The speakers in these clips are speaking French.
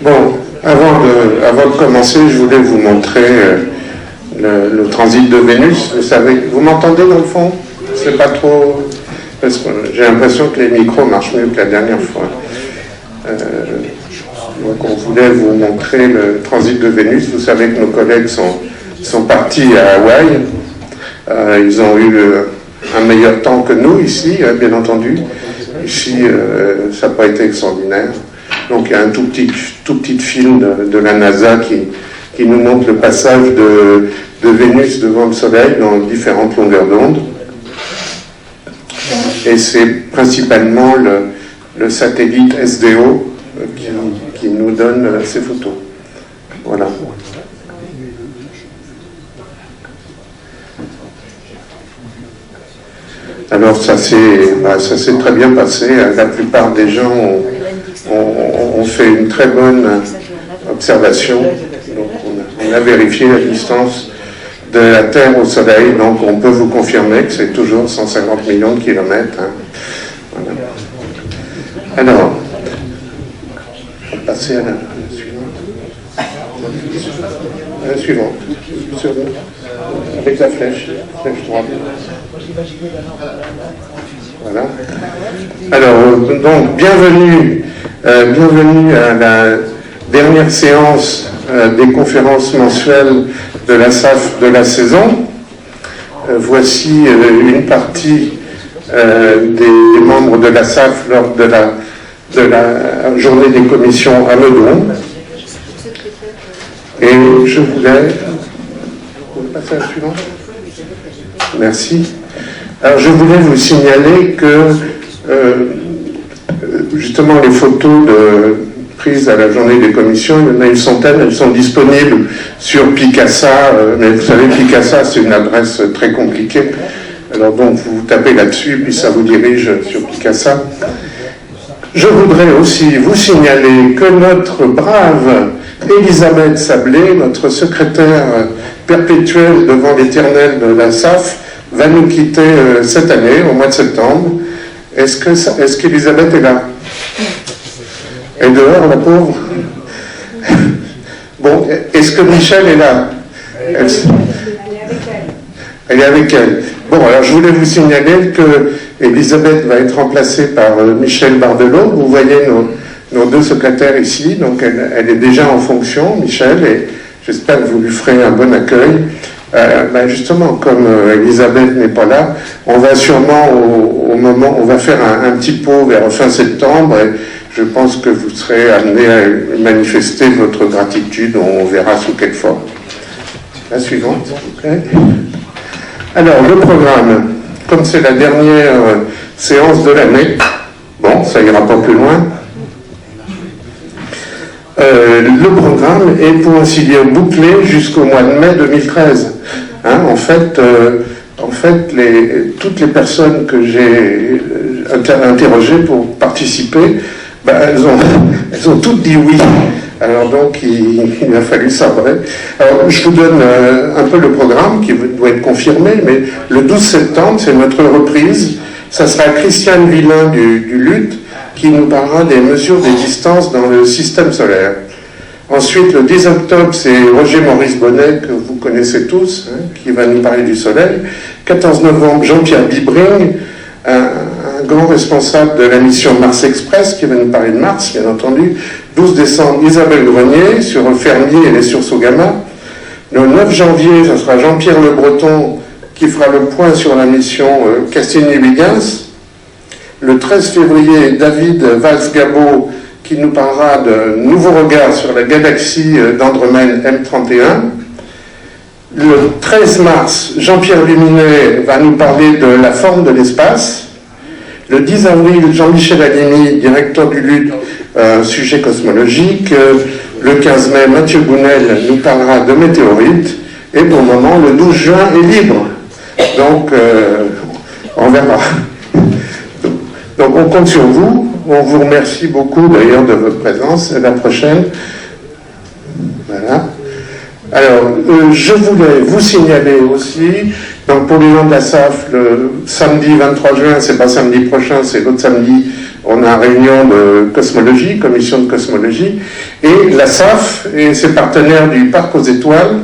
Bon, avant de commencer, je voulais vous montrer le transit de Vénus. Vous savez, vous m'entendez dans le fond? C'est pas trop... Parce que j'ai l'impression que les micros marchent mieux que la dernière fois. Donc on voulait vous montrer le transit de Vénus. Vous savez que nos collègues sont partis à Hawaï. Ils ont eu un meilleur temps que nous ici, bien entendu. Ici, ça n'a pas été extraordinaire. Donc il y a un tout petit film de la NASA qui nous montre le passage de Vénus devant le Soleil dans différentes longueurs d'onde. Et c'est principalement le satellite SDO qui nous donne ces photos. Voilà. Alors ça s'est très bien passé. La plupart des gens ont fait une très bonne observation. Donc on a vérifié la distance de la Terre au Soleil, donc on peut vous confirmer que c'est toujours 150 millions de kilomètres. Hein. Voilà. Alors, on va passer à la suivante. La suivante. Avec la flèche droite. Voilà. Alors, donc, bienvenue à la dernière séance des conférences mensuelles de la SAF de la saison. Voici une partie des membres de la SAF lors de la journée des commissions à Meudon. Et je voulais... Vous pouvez passer à la suivante ? Merci. Alors je voulais vous signaler que justement les photos prises à la journée des commissions, il y en a une centaine, elles sont disponibles sur Picasa, mais vous savez Picasa c'est une adresse très compliquée, alors donc vous tapez là-dessus puis ça vous dirige sur Picasa. Je voudrais aussi vous signaler que notre brave Elisabeth Sablé, notre secrétaire perpétuelle devant l'Éternel de la SAF, va nous quitter cette année, au mois de septembre. Est-ce qu'Elisabeth est là? Elle est dehors, la pauvre? Bon, est-ce que Michel est là? Elle est avec elle. Bon, alors je voulais vous signaler que Elisabeth va être remplacée par Michel Bardelot. Vous voyez nos deux secrétaires ici, donc elle est déjà en fonction, Michel, et j'espère que vous lui ferez un bon accueil. Justement, comme Elisabeth n'est pas là, on va sûrement au moment, on va faire un petit pot vers fin septembre, et je pense que vous serez amené à manifester votre gratitude, on verra sous quelle forme. La suivante, s'il vous plaît. Alors, le programme, comme c'est la dernière séance de l'année, bon, ça ira pas plus loin. Le programme est pour ainsi dire bouclé jusqu'au mois de mai 2013. Hein, en fait, toutes les personnes que j'ai interrogées pour participer, elles ont toutes dit oui. Alors donc il a fallu sabrer. Alors je vous donne un peu le programme qui doit être confirmé, mais le 12 septembre, c'est notre reprise. Ça sera Christiane Villain du LUT qui nous parlera des mesures des distances dans le système solaire. Ensuite, le 10 octobre, c'est Roger-Maurice Bonnet, que vous connaissez tous, hein, qui va nous parler du Soleil. 14 novembre, Jean-Pierre Bibring, un grand responsable de la mission Mars Express, qui va nous parler de Mars, bien entendu. 12 décembre, Isabelle Grenier, sur le Fermier et les sursauts gamma. Le 9 janvier, ce sera Jean-Pierre Le Breton, qui fera le point sur la mission Cassini-Huygens. Le 13 février, David Valls-Gabot, qui nous parlera de nouveaux regards sur la galaxie d'Andromède M31. Le 13 mars, Jean-Pierre Luminet va nous parler de la forme de l'espace. Le 10 avril, Jean-Michel Alimi, directeur du LUT, sujet cosmologique. Le 15 mai, Mathieu Gounel nous parlera de météorites. Et pour le moment, le 12 juin est libre. Donc, on verra. Donc, on compte sur vous. On vous remercie beaucoup d'ailleurs de votre présence. À la prochaine. Voilà. Alors, je voulais vous signaler aussi Donc pour les gens de la SAF, le samedi 23 juin, c'est pas samedi prochain, c'est l'autre samedi, on a une réunion de cosmologie, commission de cosmologie, et la SAF et ses partenaires du Parc aux Étoiles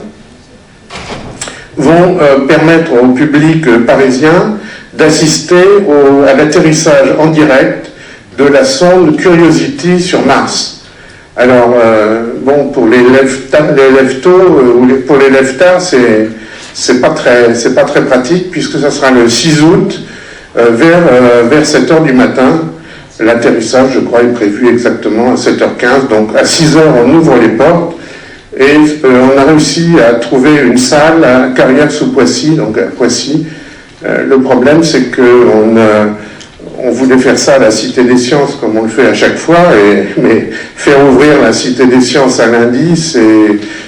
vont permettre au public parisien d'assister à l'atterrissage en direct de la sonde Curiosity sur Mars. Alors, bon, pour les lève-tôt ou pour les lève-tard, c'est pas très pratique, puisque ça sera le 6 août, vers 7h du matin. L'atterrissage, je crois, est prévu exactement à 7h15, donc à 6h, on ouvre les portes, et on a réussi à trouver une salle à Carrières-sous-Poissy, donc à Poissy. Le problème, c'est qu'on voulait faire ça à la Cité des Sciences, comme on le fait à chaque fois, mais faire ouvrir la Cité des Sciences à lundi,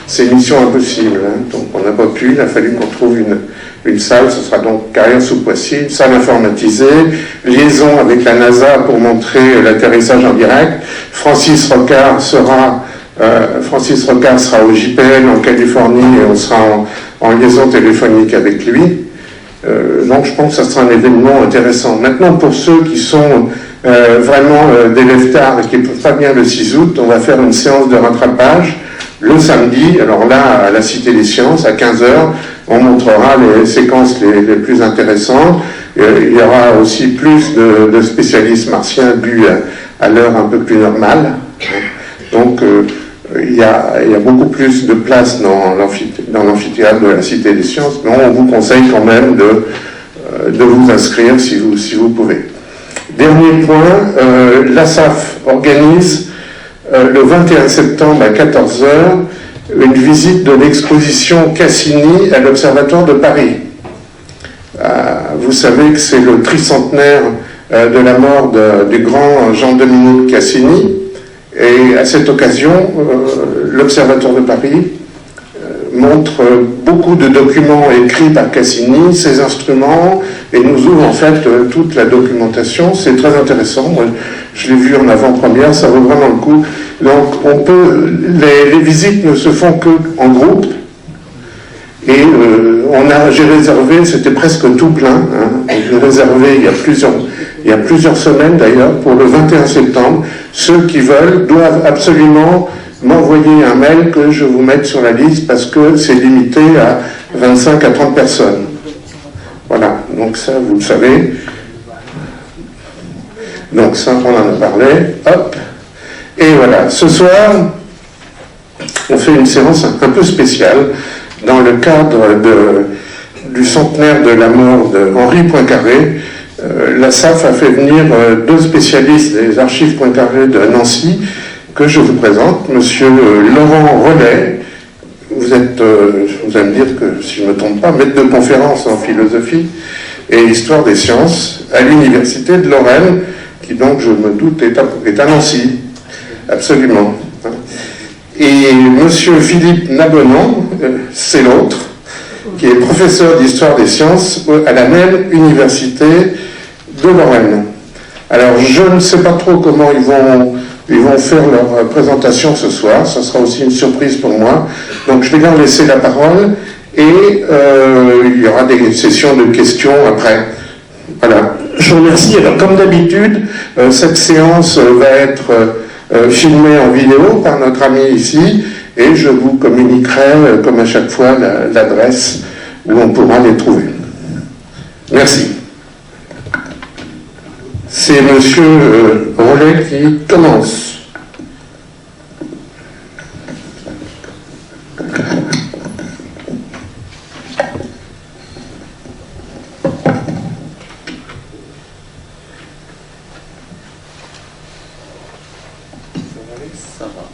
c'est mission impossible. Hein. Donc on n'a pas pu, il a fallu qu'on trouve une salle, ce sera donc Carrières-sous-Poissy, une salle informatisée, liaison avec la NASA pour montrer l'atterrissage en direct. Francis Rocard sera au JPL en Californie et on sera en liaison téléphonique avec lui. Donc je pense que ça sera un événement intéressant. Maintenant, pour ceux qui sont vraiment des lève-tard et qui ne peuvent pas venir le 6 août, on va faire une séance de rattrapage le samedi. Alors là, à la Cité des Sciences, à 15h, on montrera les séquences les plus intéressantes. Il y aura aussi plus de spécialistes martiens dus à l'heure un peu plus normale. Donc il y a beaucoup plus de place dans l'amphithéâtre de la Cité des Sciences, mais on vous conseille quand même de vous inscrire si vous pouvez. Dernier point, l'ASAF organise le 21 septembre à 14h une visite de l'exposition Cassini à l'Observatoire de Paris. Vous savez que c'est le tricentenaire de la mort du grand Jean-Dominique Cassini. Et à cette occasion, l'Observatoire de Paris montre beaucoup de documents écrits par Cassini, ses instruments, et nous ouvre en fait toute la documentation. C'est très intéressant. Moi, je l'ai vu en avant-première, ça vaut vraiment le coup. Donc, les visites ne se font qu'en groupe. Et j'ai réservé, c'était presque tout plein. Hein, j'ai réservé il y a plusieurs semaines d'ailleurs, pour le 21 septembre. Ceux qui veulent doivent absolument m'envoyer un mail que je vous mette sur la liste parce que c'est limité à 25 à 30 personnes. Voilà, donc ça vous le savez. Donc ça, on en a parlé. Hop. Et voilà, ce soir, on fait une séance un peu spéciale dans le cadre du centenaire de la mort de Henri Poincaré. La SAF a fait venir deux spécialistes des archives Poincaré de Nancy, que je vous présente, monsieur Laurent Rollet. Vous allez me dire que, si je ne me trompe pas, maître de conférence en philosophie et histoire des sciences à l'université de Lorraine, qui donc, je me doute, est à Nancy. Absolument. Et monsieur Philippe Nabonan, c'est l'autre, qui est professeur d'histoire des sciences à la même université de Lorraine. Alors, je ne sais pas trop comment ils vont faire leur présentation ce soir, ça sera aussi une surprise pour moi. Donc, je vais leur laisser la parole et il y aura des sessions de questions après. Voilà. Je vous remercie. Alors, comme d'habitude, cette séance va être filmée en vidéo par notre ami ici et je vous communiquerai, comme à chaque fois, l'adresse où on pourra les trouver. Merci. C'est monsieur Rollet qui commence. Ça va.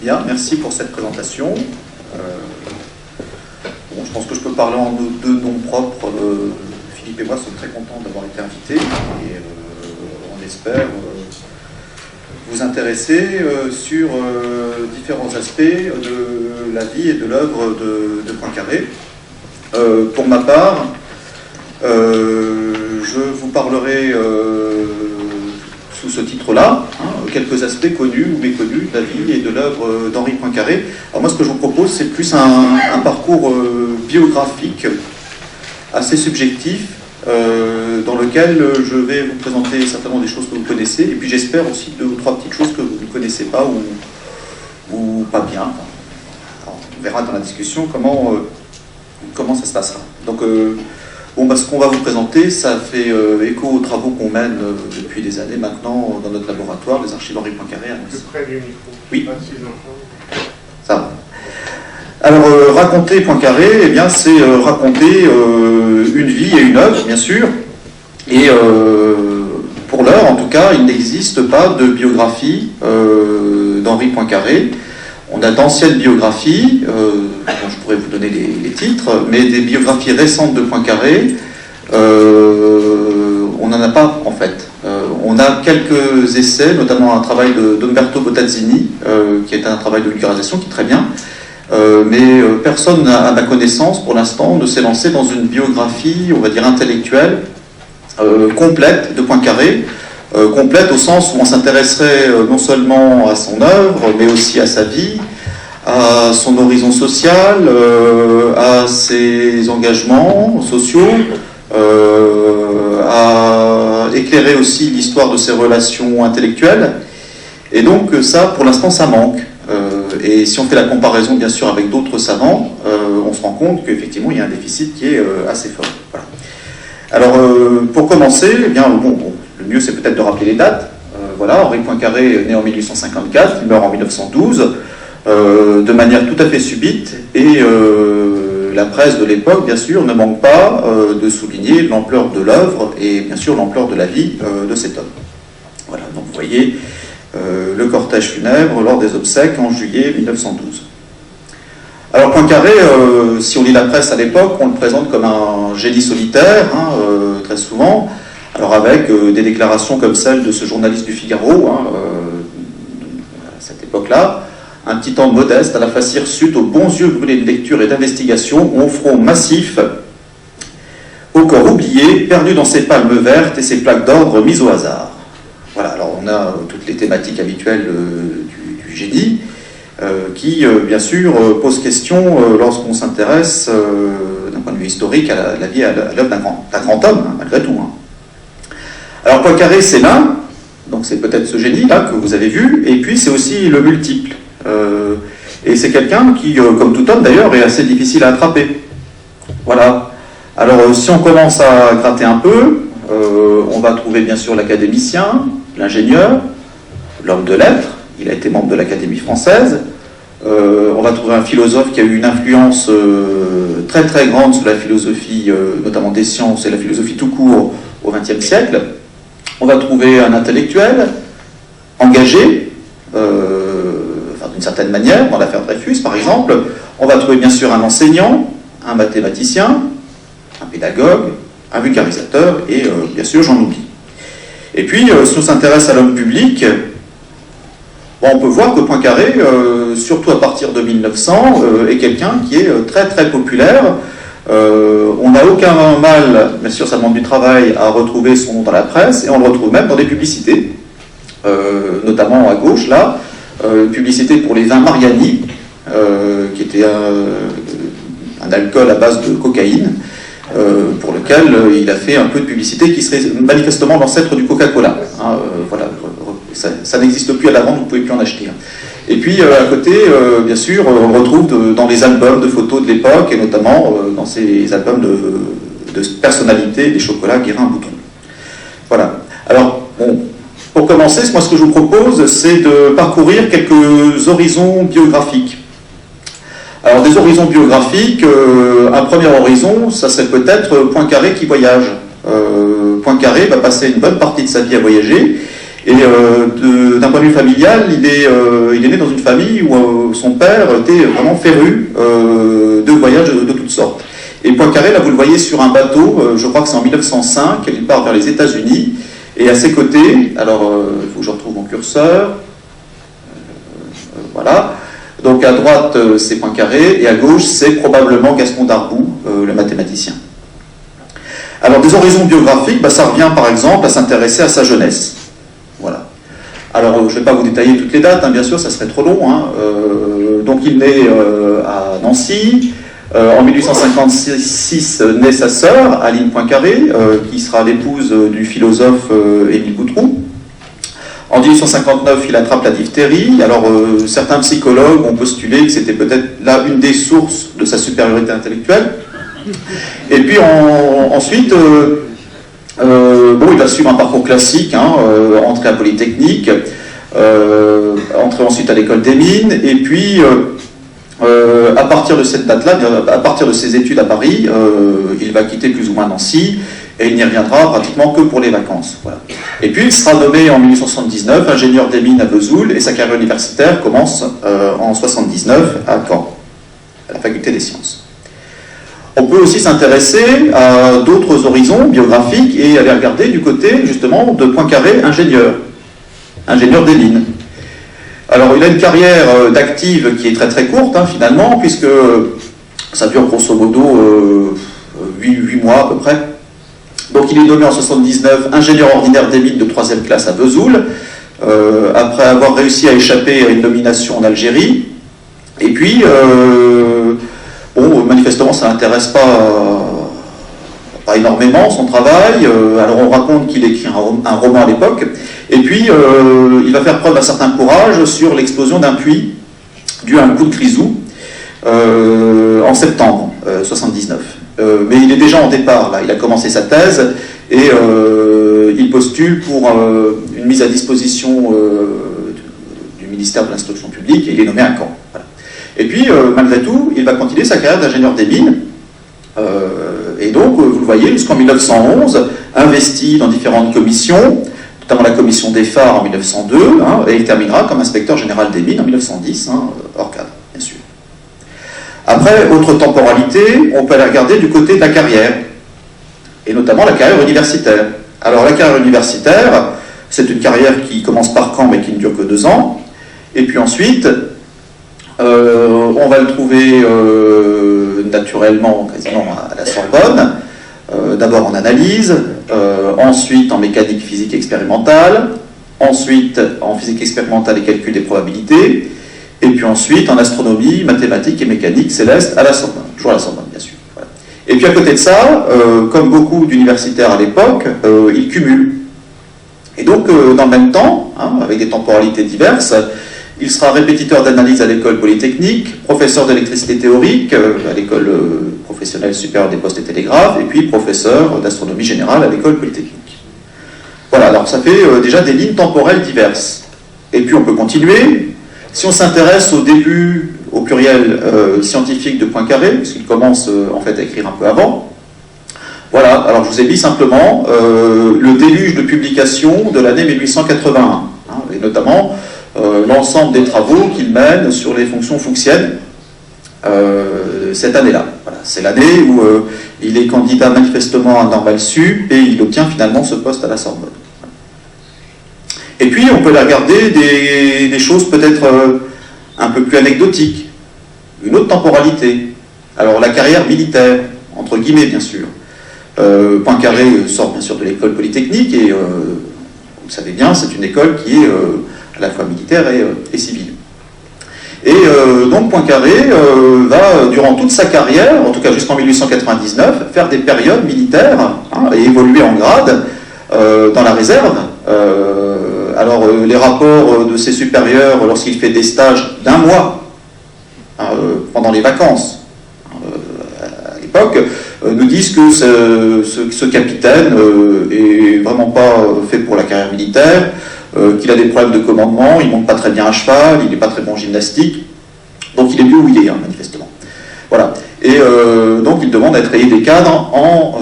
Bien, merci pour cette présentation. Bon, je pense que je peux parler en nos deux noms propres. Philippe et moi sommes très contents d'avoir été invités et on espère vous intéresser sur différents aspects de la vie et de l'œuvre de Poincaré. Pour ma part, je vous parlerai sous ce titre-là, hein, quelques aspects connus ou méconnus de la vie et de l'œuvre d'Henri Poincaré. Alors moi, ce que je vous propose, c'est plus un parcours biographique, assez subjectif, dans lequel je vais vous présenter certainement des choses que vous connaissez, et puis j'espère aussi 2 ou 3 petites choses que vous ne connaissez pas ou pas bien. Alors, on verra dans la discussion comment ça se passera. Donc, ce qu'on va vous présenter, ça fait écho aux travaux qu'on mène depuis des années maintenant dans notre laboratoire, les archives Henri Poincaré à Nancy. Plus près du micro. Oui. Ça va. Alors, raconter Poincaré, eh bien, c'est raconter une vie et une œuvre, bien sûr. Et pour l'heure, en tout cas, il n'existe pas de biographie d'Henri Poincaré. On a d'anciennes biographies, dont je pourrais vous donner les titres, mais des biographies récentes de Poincaré, on n'en a pas, en fait. On a quelques essais, notamment un travail d'Umberto Bottazzini, qui est un travail de vulgarisation qui est très bien, mais personne, à ma connaissance, pour l'instant, ne s'est lancé dans une biographie, on va dire, intellectuelle, complète de Poincaré, complète au sens où on s'intéresserait non seulement à son œuvre, mais aussi à sa vie, à son horizon social, à ses engagements sociaux, à éclairer aussi l'histoire de ses relations intellectuelles. Et donc ça, pour l'instant, ça manque. Et si on fait la comparaison, bien sûr, avec d'autres savants, on se rend compte qu'effectivement, il y a un déficit qui est assez fort. Voilà. Alors, pour commencer, eh bien, le mieux, c'est peut-être de rappeler les dates. Voilà, Henri Poincaré est né en 1854, il meurt en 1912, de manière tout à fait subite, et la presse de l'époque, bien sûr, ne manque pas de souligner l'ampleur de l'œuvre et bien sûr l'ampleur de la vie de cet homme. Voilà, donc vous voyez le cortège funèbre lors des obsèques en juillet 1912. Alors Poincaré, si on lit la presse à l'époque, on le présente comme un génie solitaire, hein, très souvent, alors avec des déclarations comme celle de ce journaliste du Figaro, hein, à cette époque-là, un petit homme modeste, à la face hirsute, aux bons yeux brûlés de lecture et d'investigation, au front massif, au corps oublié, perdu dans ses palmes vertes et ses plaques d'ordre mises au hasard. Voilà, alors on a toutes les thématiques habituelles du génie, qui, bien sûr, pose question lorsqu'on s'intéresse, d'un point de vue historique, à la vie et à l'œuvre d'un grand homme, hein, malgré tout. Hein. Alors Poincaré, c'est l'un, donc c'est peut-être ce génie-là que vous avez vu, et puis c'est aussi le multiple. Et c'est quelqu'un qui, comme tout homme d'ailleurs, est assez difficile à attraper. Voilà. Alors si on commence à gratter un peu, on va trouver bien sûr l'académicien, l'ingénieur, l'homme de lettres, il a été membre de l'Académie française, on va trouver un philosophe qui a eu une influence très très grande sur la philosophie, notamment des sciences et la philosophie tout court au XXe siècle. On va trouver un intellectuel engagé, d'une certaine manière, dans l'affaire Dreyfus par exemple. On va trouver bien sûr un enseignant, un mathématicien, un pédagogue, un vulgarisateur et bien sûr j'en oublie. Et puis si on s'intéresse à l'homme public, on peut voir que Poincaré, surtout à partir de 1900, est quelqu'un qui est très très populaire. On n'a aucun mal, bien sûr ça demande du travail, à retrouver son nom dans la presse, et on le retrouve même dans des publicités, notamment à gauche là, publicité pour les vins Mariani, qui était un alcool à base de cocaïne, pour lequel il a fait un peu de publicité qui serait manifestement l'ancêtre du Coca-Cola. Hein, voilà, ça n'existe plus à la vente, vous ne pouvez plus en acheter. Et puis à côté, bien sûr, on le retrouve dans les albums de photos de l'époque, et notamment dans ces albums de personnalités des chocolats Guérin-Bouton. Voilà. Alors, bon, pour commencer, moi ce que je vous propose, c'est de parcourir quelques horizons biographiques. Alors des horizons biographiques, un premier horizon, ça serait peut-être Poincaré qui voyage. Poincaré va passer une bonne partie de sa vie à voyager, et d'un point de vue familial, il est né dans une famille où son père était vraiment féru de voyages de toutes sortes. Et Poincaré, là vous le voyez sur un bateau, je crois que c'est en 1905, il part vers les États-Unis, et à ses côtés, alors il faut que je retrouve mon curseur, voilà, donc à droite c'est Poincaré, et à gauche c'est probablement Gaston Darboux, le mathématicien. Alors des horizons biographiques, ça revient par exemple à s'intéresser à sa jeunesse. Voilà. Alors, je ne vais pas vous détailler toutes les dates, hein, bien sûr, ça serait trop long. Hein. Donc, il naît à Nancy. En 1856 naît sa sœur, Aline Poincaré, qui sera l'épouse du philosophe Émile Boutroux. En 1859, il attrape la diphtérie. Alors, certains psychologues ont postulé que c'était peut-être là une des sources de sa supériorité intellectuelle. Et puis ensuite, il va suivre un parcours classique, hein, entrée à Polytechnique, entrée ensuite à l'école des mines, et puis à partir de cette date-là, à partir de ses études à Paris, il va quitter plus ou moins Nancy, et il n'y reviendra pratiquement que pour les vacances. Voilà. Et puis il sera nommé en 1879 ingénieur des mines à Vesoul, et sa carrière universitaire commence en 1979 à Caen, à la faculté des sciences. On peut aussi s'intéresser à d'autres horizons biographiques et aller regarder du côté justement de Poincaré, ingénieur des mines. Alors il a une carrière d'active qui est très très courte hein, finalement, puisque ça dure grosso modo 8 mois à peu près. Donc il est nommé en 1979 ingénieur ordinaire des mines de 3e classe à Vesoul, après avoir réussi à échapper à une nomination en Algérie. Et puis, manifestement ça n'intéresse pas énormément son travail. Alors on raconte qu'il écrit un roman à l'époque. Et puis il va faire preuve d'un certain courage sur l'explosion d'un puits dû à un coup de grisou en septembre 1979. Mais il est déjà en départ, là. Il a commencé sa thèse et il postule pour une mise à disposition du ministère de l'Instruction publique et il est nommé à Caen. Voilà. Et puis, malgré tout, il va continuer sa carrière d'ingénieur des mines. Et donc, vous le voyez, jusqu'en 1911, investi dans différentes commissions, notamment la commission des phares en 1902, hein, et il terminera comme inspecteur général des mines en 1910, hein, hors cadre, bien sûr. Après, autre temporalité, on peut aller regarder du côté de la carrière, et notamment la carrière universitaire. Alors la carrière universitaire, c'est une carrière qui commence par Caen mais qui ne dure que 2 ans, et puis ensuite, on va le trouver naturellement, quasiment à la Sorbonne, d'abord en analyse, ensuite en mécanique physique expérimentale, ensuite en physique expérimentale et calcul des probabilités, et puis ensuite en astronomie, mathématiques et mécanique céleste à la Sorbonne, toujours à la Sorbonne bien sûr. Voilà. Et puis à côté de ça, comme beaucoup d'universitaires à l'époque, il cumule. Et donc dans le même temps, hein, avec des temporalités diverses, il sera répétiteur d'analyse à l'école polytechnique, professeur d'électricité théorique à l'école professionnelle supérieure des postes et télégraphes, et puis professeur d'astronomie générale à l'école polytechnique. Voilà, alors ça fait déjà des lignes temporelles diverses. Et puis on peut continuer. Si on s'intéresse au début, au pluriel scientifique de Poincaré, puisqu'il commence en fait à écrire un peu avant, voilà, alors je vous ai dit simplement le déluge de publications de l'année 1881, hein, et notamment l'ensemble des travaux qu'il mène sur les fonctions fuchsiennes cette année-là. Voilà, c'est l'année où il est candidat manifestement à Normal Sup et il obtient finalement ce poste à la Sorbonne. Et puis on peut aller regarder des choses peut-être un peu plus anecdotiques, une autre temporalité. Alors la carrière militaire, entre guillemets bien sûr. Poincaré sort bien sûr de l'école polytechnique et vous le savez bien, c'est une école qui est à la fois militaire et civile. Et donc Poincaré va, durant toute sa carrière, en tout cas jusqu'en 1899, faire des périodes militaires hein, et évoluer en grade dans la réserve. Alors les rapports de ses supérieurs, lorsqu'il fait des stages d'1 mois pendant les vacances à l'époque, nous disent que ce capitaine est vraiment pas fait pour la carrière militaire, qu'il a des problèmes de commandement, il ne monte pas très bien à cheval, il n'est pas très bon en gymnastique, donc il est mieux où il est, hein, manifestement. Voilà. Et donc il demande à être rayé des cadres en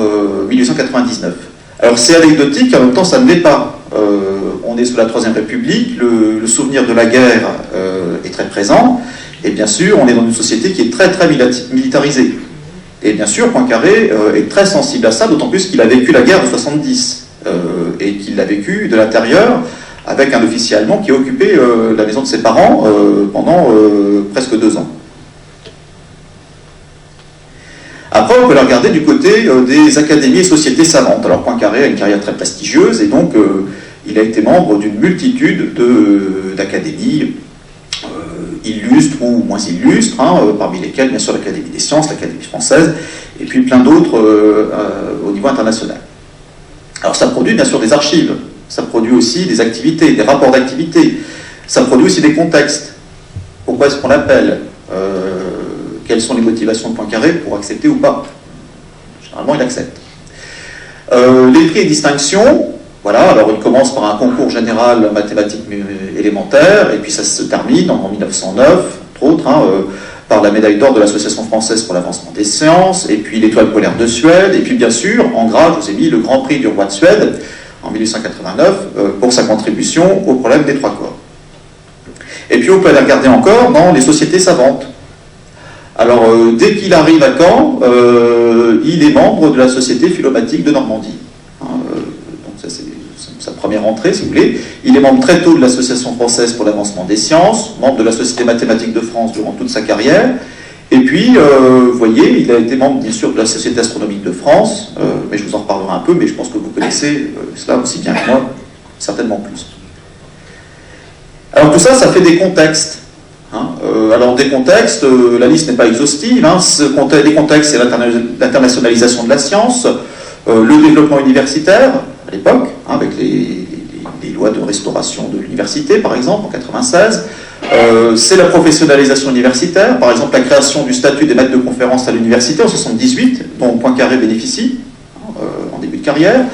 1899. Alors c'est anecdotique, en même temps ça ne l'est pas. On est sous la Troisième République, le souvenir de la guerre est très présent, et bien sûr on est dans une société qui est très très militarisée. Et bien sûr Poincaré est très sensible à ça, d'autant plus qu'il a vécu la guerre de 70, et qu'il l'a vécu de l'intérieur, avec un officier allemand qui a occupé la maison de ses parents pendant presque 2 ans. Après, on peut la regarder du côté des académies et sociétés savantes. Alors Poincaré a une carrière très prestigieuse, et donc il a été membre d'une multitude d'académies illustres ou moins illustres, parmi lesquelles bien sûr l'Académie des sciences, l'Académie française, et puis plein d'autres au niveau international. Alors ça produit bien sûr des archives, ça produit aussi des activités, des rapports d'activité, ça produit aussi des contextes. Pourquoi est-ce qu'on l'appelle quelles sont les motivations de Poincaré pour accepter ou pas? Généralement, il accepte. Les prix et distinctions, voilà, alors il commence par un concours général mathématique élémentaire, et puis ça se termine en 1909, entre autres, par la médaille d'or de l'Association française pour l'avancement des sciences, et puis l'étoile polaire de Suède, et puis bien sûr, en gras, je vous ai mis le Grand Prix du roi de Suède, en 1889, pour sa contribution au problème des trois corps. Et puis on peut aller regarder encore dans les sociétés savantes. Alors, dès qu'il arrive à Caen, il est membre de la Société philomatique de Normandie. Donc ça, c'est sa première entrée, si vous voulez. Il est membre très tôt de l'Association française pour l'avancement des sciences, membre de la Société mathématique de France durant toute sa carrière. Et puis, vous voyez, il a été membre, bien sûr, de la Société astronomique de France, mais je vous en reparlerai un peu, mais je pense que vous connaissez cela aussi bien que moi, certainement plus. Alors tout ça, ça fait des contextes. Alors des contextes, la liste n'est pas exhaustive, les contextes, c'est l'internationalisation de la science, le développement universitaire, à l'époque, avec les lois de restauration de l'université, par exemple, en 1996, c'est la professionnalisation universitaire, par exemple la création du statut des maîtres de conférences à l'université en 1978, dont Poincaré bénéficie, en début de carrière,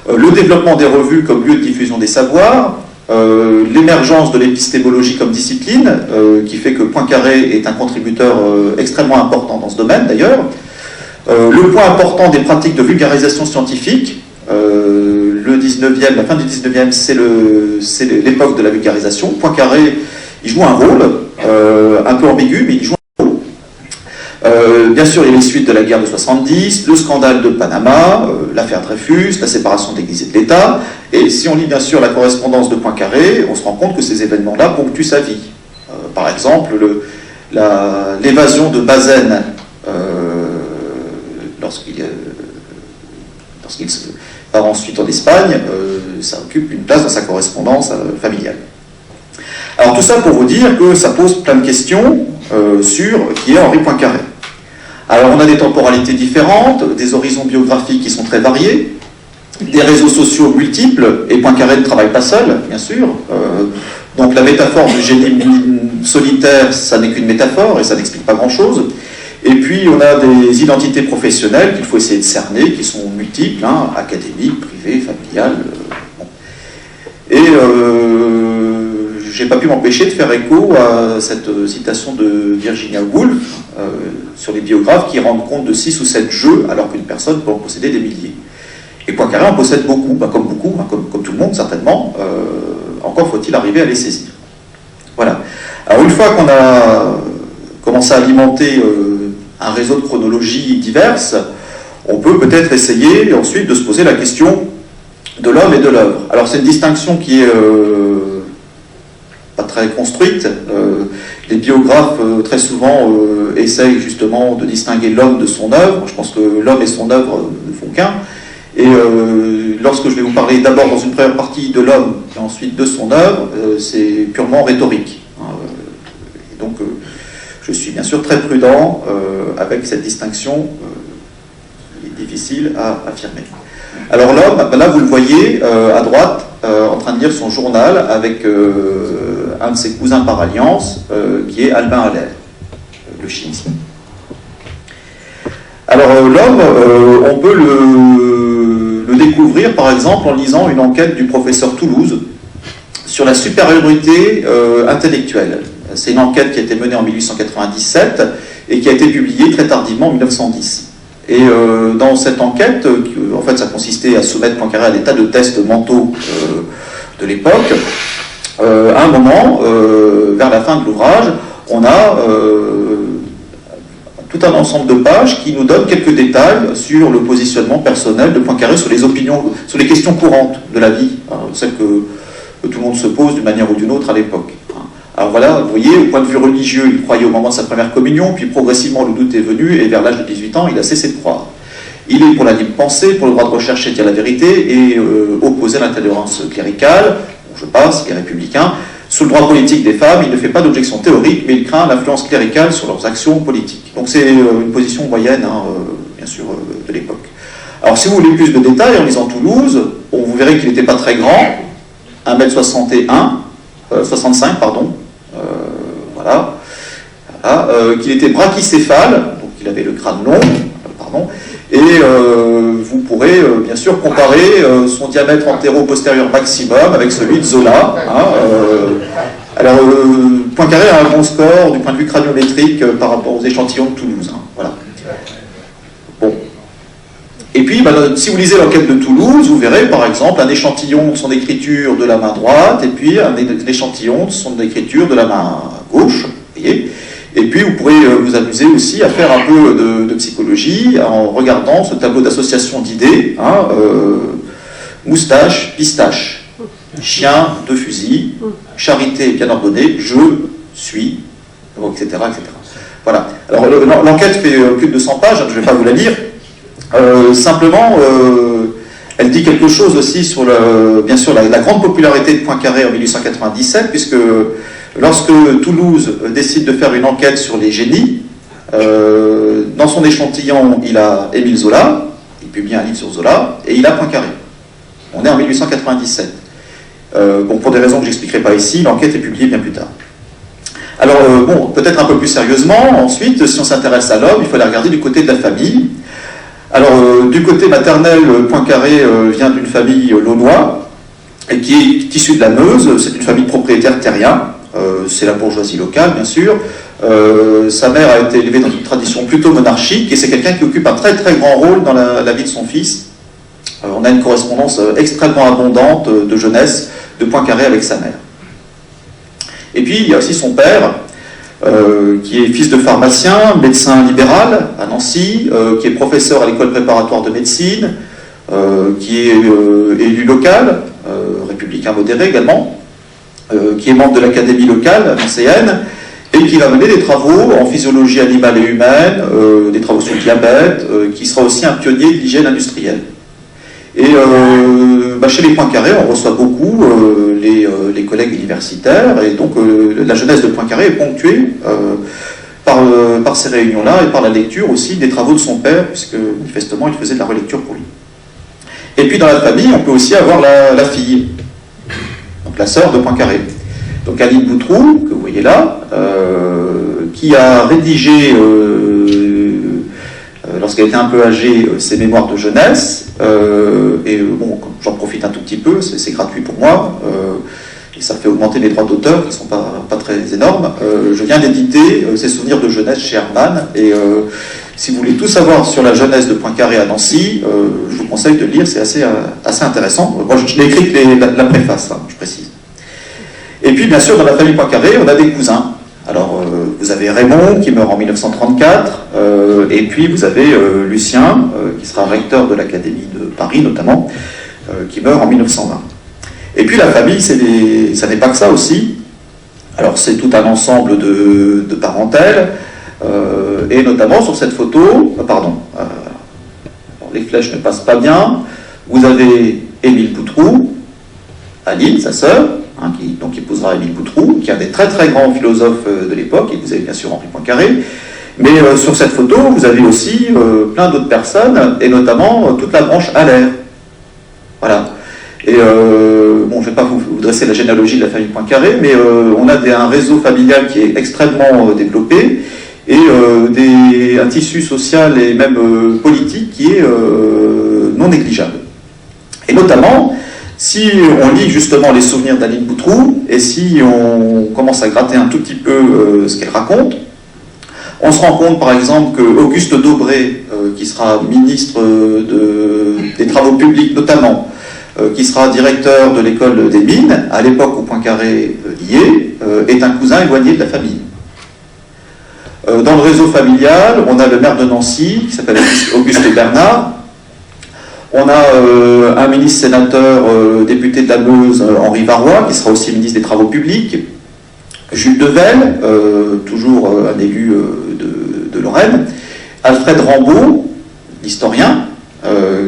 le développement des revues comme lieu de diffusion des savoirs, l'émergence de l'épistémologie comme discipline, qui fait que Poincaré est un contributeur extrêmement important dans ce domaine d'ailleurs. Le point important des pratiques de vulgarisation scientifique, la fin du 19e, c'est l'époque de la vulgarisation. Poincaré, il joue un rôle, un peu ambigu, mais il joue un rôle. Bien sûr, il y a les suites de la guerre de 70, le scandale de Panama, l'affaire Dreyfus, la séparation de l'Église et de l'État, et si on lit bien sûr la correspondance de Poincaré, on se rend compte que ces événements-là ponctuent sa vie. Par exemple, l'évasion de Bazaine, lorsqu'il part ensuite en Espagne, ça occupe une place dans sa correspondance familiale. Alors tout ça pour vous dire que ça pose plein de questions sur qui est Henri Poincaré. Alors on a des temporalités différentes, des horizons biographiques qui sont très variés, des réseaux sociaux multiples, et Poincaré ne travaille pas seul, bien sûr. Donc la métaphore du génie solitaire, ça n'est qu'une métaphore, et ça n'explique pas grand-chose. Et puis on a des identités professionnelles qu'il faut essayer de cerner, qui sont multiples, académiques, privées, familiales. Bon. Et j'ai pas pu m'empêcher de faire écho à cette citation de Virginia Woolf sur les biographes qui rendent compte de 6 ou 7 jeux alors qu'une personne peut en posséder des milliers. Et Poincaré en possède beaucoup, comme tout le monde certainement, encore faut-il arriver à les saisir. Voilà. Alors une fois qu'on a commencé à alimenter un réseau de chronologies diverses, on peut peut-être essayer ensuite de se poser la question de l'homme et de l'œuvre. Alors c'est une distinction qui est pas très construite. Les biographes très souvent essayent justement de distinguer l'homme de son œuvre. Je pense que l'homme et son œuvre ne font qu'un. Et lorsque je vais vous parler d'abord dans une première partie de l'homme et ensuite de son œuvre, c'est purement rhétorique. Et donc je suis bien sûr très prudent avec cette distinction qui est difficile à affirmer. Alors l'homme, là vous le voyez à droite, en train de lire son journal avec un de ses cousins par alliance, qui est Albin Haller, le chimiste. Alors l'homme, on peut le découvrir par exemple en lisant une enquête du professeur Toulouse sur la supériorité intellectuelle. C'est une enquête qui a été menée en 1897 et qui a été publiée très tardivement en 1910. Et dans cette enquête, en fait ça consistait à soumettre Poincaré à des tas de tests mentaux de l'époque, à un moment, vers la fin de l'ouvrage, on a tout un ensemble de pages qui nous donnent quelques détails sur le positionnement personnel de Poincaré sur les opinions, sur les questions courantes de la vie, celles que tout le monde se pose d'une manière ou d'une autre à l'époque. Alors voilà, vous voyez, au point de vue religieux, il croyait au moment de sa première communion, puis progressivement le doute est venu, et vers l'âge de 18 ans, il a cessé de croire. Il est pour la libre pensée, pour le droit de recherche et dire la vérité, et opposé à l'intolérance cléricale, bon, je passe, il est républicain. Sous le droit politique des femmes, il ne fait pas d'objection théorique, mais il craint l'influence cléricale sur leurs actions politiques. Donc c'est une position moyenne, hein, bien sûr, de l'époque. Alors si vous voulez plus de détails, en lisant Toulouse, vous verrez qu'il n'était pas très grand, 65, pardon, voilà, qu'il était brachycéphale, donc il avait le crâne long, pardon, et vous pourrez bien sûr comparer son diamètre antéro-postérieur maximum avec celui de Zola. Alors, Poincaré a un bon score du point de vue craniométrique par rapport aux échantillons de Toulouse. Hein, voilà. Bon. Et puis, si vous lisez l'enquête de Toulouse, vous verrez par exemple un échantillon de son écriture de la main droite et puis un échantillon de son écriture de la main gauche. Vous voyez. Et puis, vous pourrez vous amuser aussi à faire un peu de psychologie en regardant ce tableau d'association d'idées. Hein, moustache, pistache, chien, deux fusils, charité bien ordonnée, je suis, etc., etc. Voilà. Alors, l'enquête fait plus de 200 pages, je ne vais pas vous la lire. Simplement, elle dit quelque chose aussi sur, bien sûr, la grande popularité de Poincaré en 1897, puisque lorsque Toulouse décide de faire une enquête sur les génies, dans son échantillon, il a Émile Zola, il publie un livre sur Zola, et il a Poincaré. On est en 1897. Bon, pour des raisons que je n'expliquerai pas ici, l'enquête est publiée bien plus tard. Alors, bon, peut-être un peu plus sérieusement, ensuite, si on s'intéresse à l'homme, il faut aller regarder du côté de la famille. Alors, du côté maternel, Poincaré vient d'une famille launois, et qui est issue de la Meuse, c'est une famille de propriétaires terriens, c'est la bourgeoisie locale, bien sûr. Sa mère a été élevée dans une tradition plutôt monarchique, et c'est quelqu'un qui occupe un très très grand rôle dans la vie de son fils. On a une correspondance extrêmement abondante de jeunesse de Poincaré avec sa mère. Et puis, il y a aussi son père, qui est fils de pharmacien, médecin libéral à Nancy, qui est professeur à l'école préparatoire de médecine, qui est élu local, républicain modéré également, qui est membre de l'académie locale nancéenne, et qui va mener des travaux en physiologie animale et humaine, des travaux sur le diabète, qui sera aussi un pionnier de l'hygiène industrielle. Et chez les Poincaré, on reçoit beaucoup les collègues universitaires, et donc la jeunesse de Poincaré est ponctuée par ces réunions-là et par la lecture aussi des travaux de son père, puisque manifestement il faisait de la relecture pour lui. Et puis dans la famille, on peut aussi avoir la fille, donc la sœur de Poincaré. Donc Aline Boutroux, que vous voyez là, qui a rédigé, lorsqu'elle était un peu âgée, ses mémoires de jeunesse, et bon, j'en profite un tout petit peu, c'est gratuit pour moi, et ça fait augmenter mes droits d'auteur, qui ne sont pas très énormes. Je viens d'éditer ses souvenirs de jeunesse chez Hermann, et si vous voulez tout savoir sur la jeunesse de Poincaré à Nancy, je vous conseille de lire, c'est assez intéressant. Moi, je n'ai écrit que la préface, hein, je précise. Et puis, bien sûr, dans la famille Poincaré, on a des cousins. Alors, vous avez Raymond, qui meurt en 1934, et puis vous avez Lucien, qui sera recteur de l'Académie de Paris, notamment, qui meurt en 1920. Et puis la famille, ça n'est pas que ça aussi. Alors, c'est tout un ensemble de parentèles, et notamment sur cette photo, les flèches ne passent pas bien, vous avez Émile Boutroux, Aline, sa sœur, hein, qui épousera Émile Boutroux, qui est un des très très grands philosophes de l'époque, et vous avez bien sûr Henri Poincaré. Mais sur cette photo, vous avez aussi plein d'autres personnes, et notamment toute la branche Allaire. Voilà. Et bon, je ne vais pas vous dresser la généalogie de la famille Poincaré, mais on a un réseau familial qui est extrêmement développé, et un tissu social et même politique qui est non négligeable. Et notamment, si on lit justement les souvenirs d'Aline Boutroux, et si on commence à gratter un tout petit peu ce qu'elle raconte, on se rend compte par exemple que Auguste Daubré, qui sera ministre des Travaux publics notamment, qui sera directeur de l'école des mines, à l'époque où Poincaré y est un cousin éloigné de la famille. Dans le réseau familial, on a le maire de Nancy, qui s'appelle Auguste Bernard. On a un ministre-sénateur, député de la Meuse, Henri Varrois, qui sera aussi ministre des Travaux publics. Jules Devel, toujours un élu de Lorraine. Alfred Rambaud, l'historien,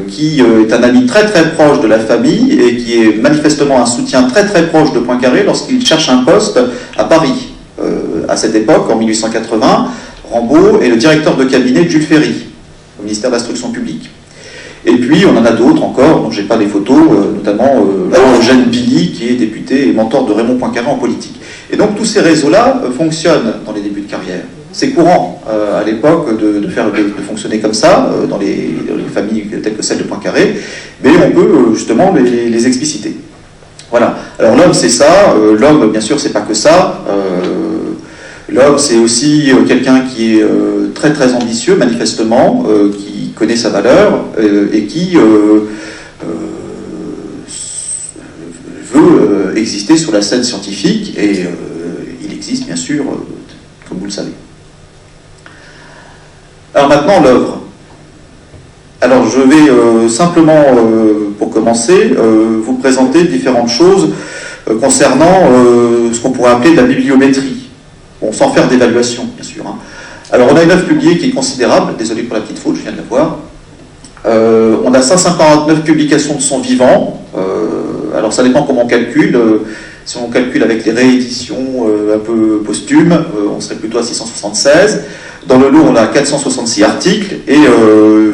qui est un ami très très proche de la famille et qui est manifestement un soutien très très proche de Poincaré lorsqu'il cherche un poste à Paris. À cette époque, en 1880, Rambaud est le directeur de cabinet de Jules Ferry, au ministère de l'Instruction publique. Et puis, on en a d'autres encore, dont je n'ai pas les photos, notamment Eugène Billy, qui est député et mentor de Raymond Poincaré en politique. Et donc, tous ces réseaux-là fonctionnent dans les débuts de carrière. C'est courant à l'époque de fonctionner comme ça, dans les familles telles que celle de Poincaré, mais on peut justement les expliciter. Voilà. Alors, l'homme, c'est ça. L'homme, bien sûr, c'est pas que ça. L'homme, c'est aussi quelqu'un qui est très très ambitieux, manifestement, qui connaît sa valeur et qui veut exister sur la scène scientifique, et il existe, bien sûr, comme vous le savez. Alors maintenant, l'œuvre. Alors je vais simplement, pour commencer, vous présenter différentes choses concernant ce qu'on pourrait appeler de la bibliométrie. Bon, sans faire d'évaluation, bien sûr. Hein. Alors, on a une œuvre publiée qui est considérable. Désolé pour la petite faute, je viens de la voir. On a 549 publications de son vivant. Alors, ça dépend comment on calcule. Si on calcule avec les rééditions un peu posthumes, on serait plutôt à 676. Dans le lot, on a 466 articles. Et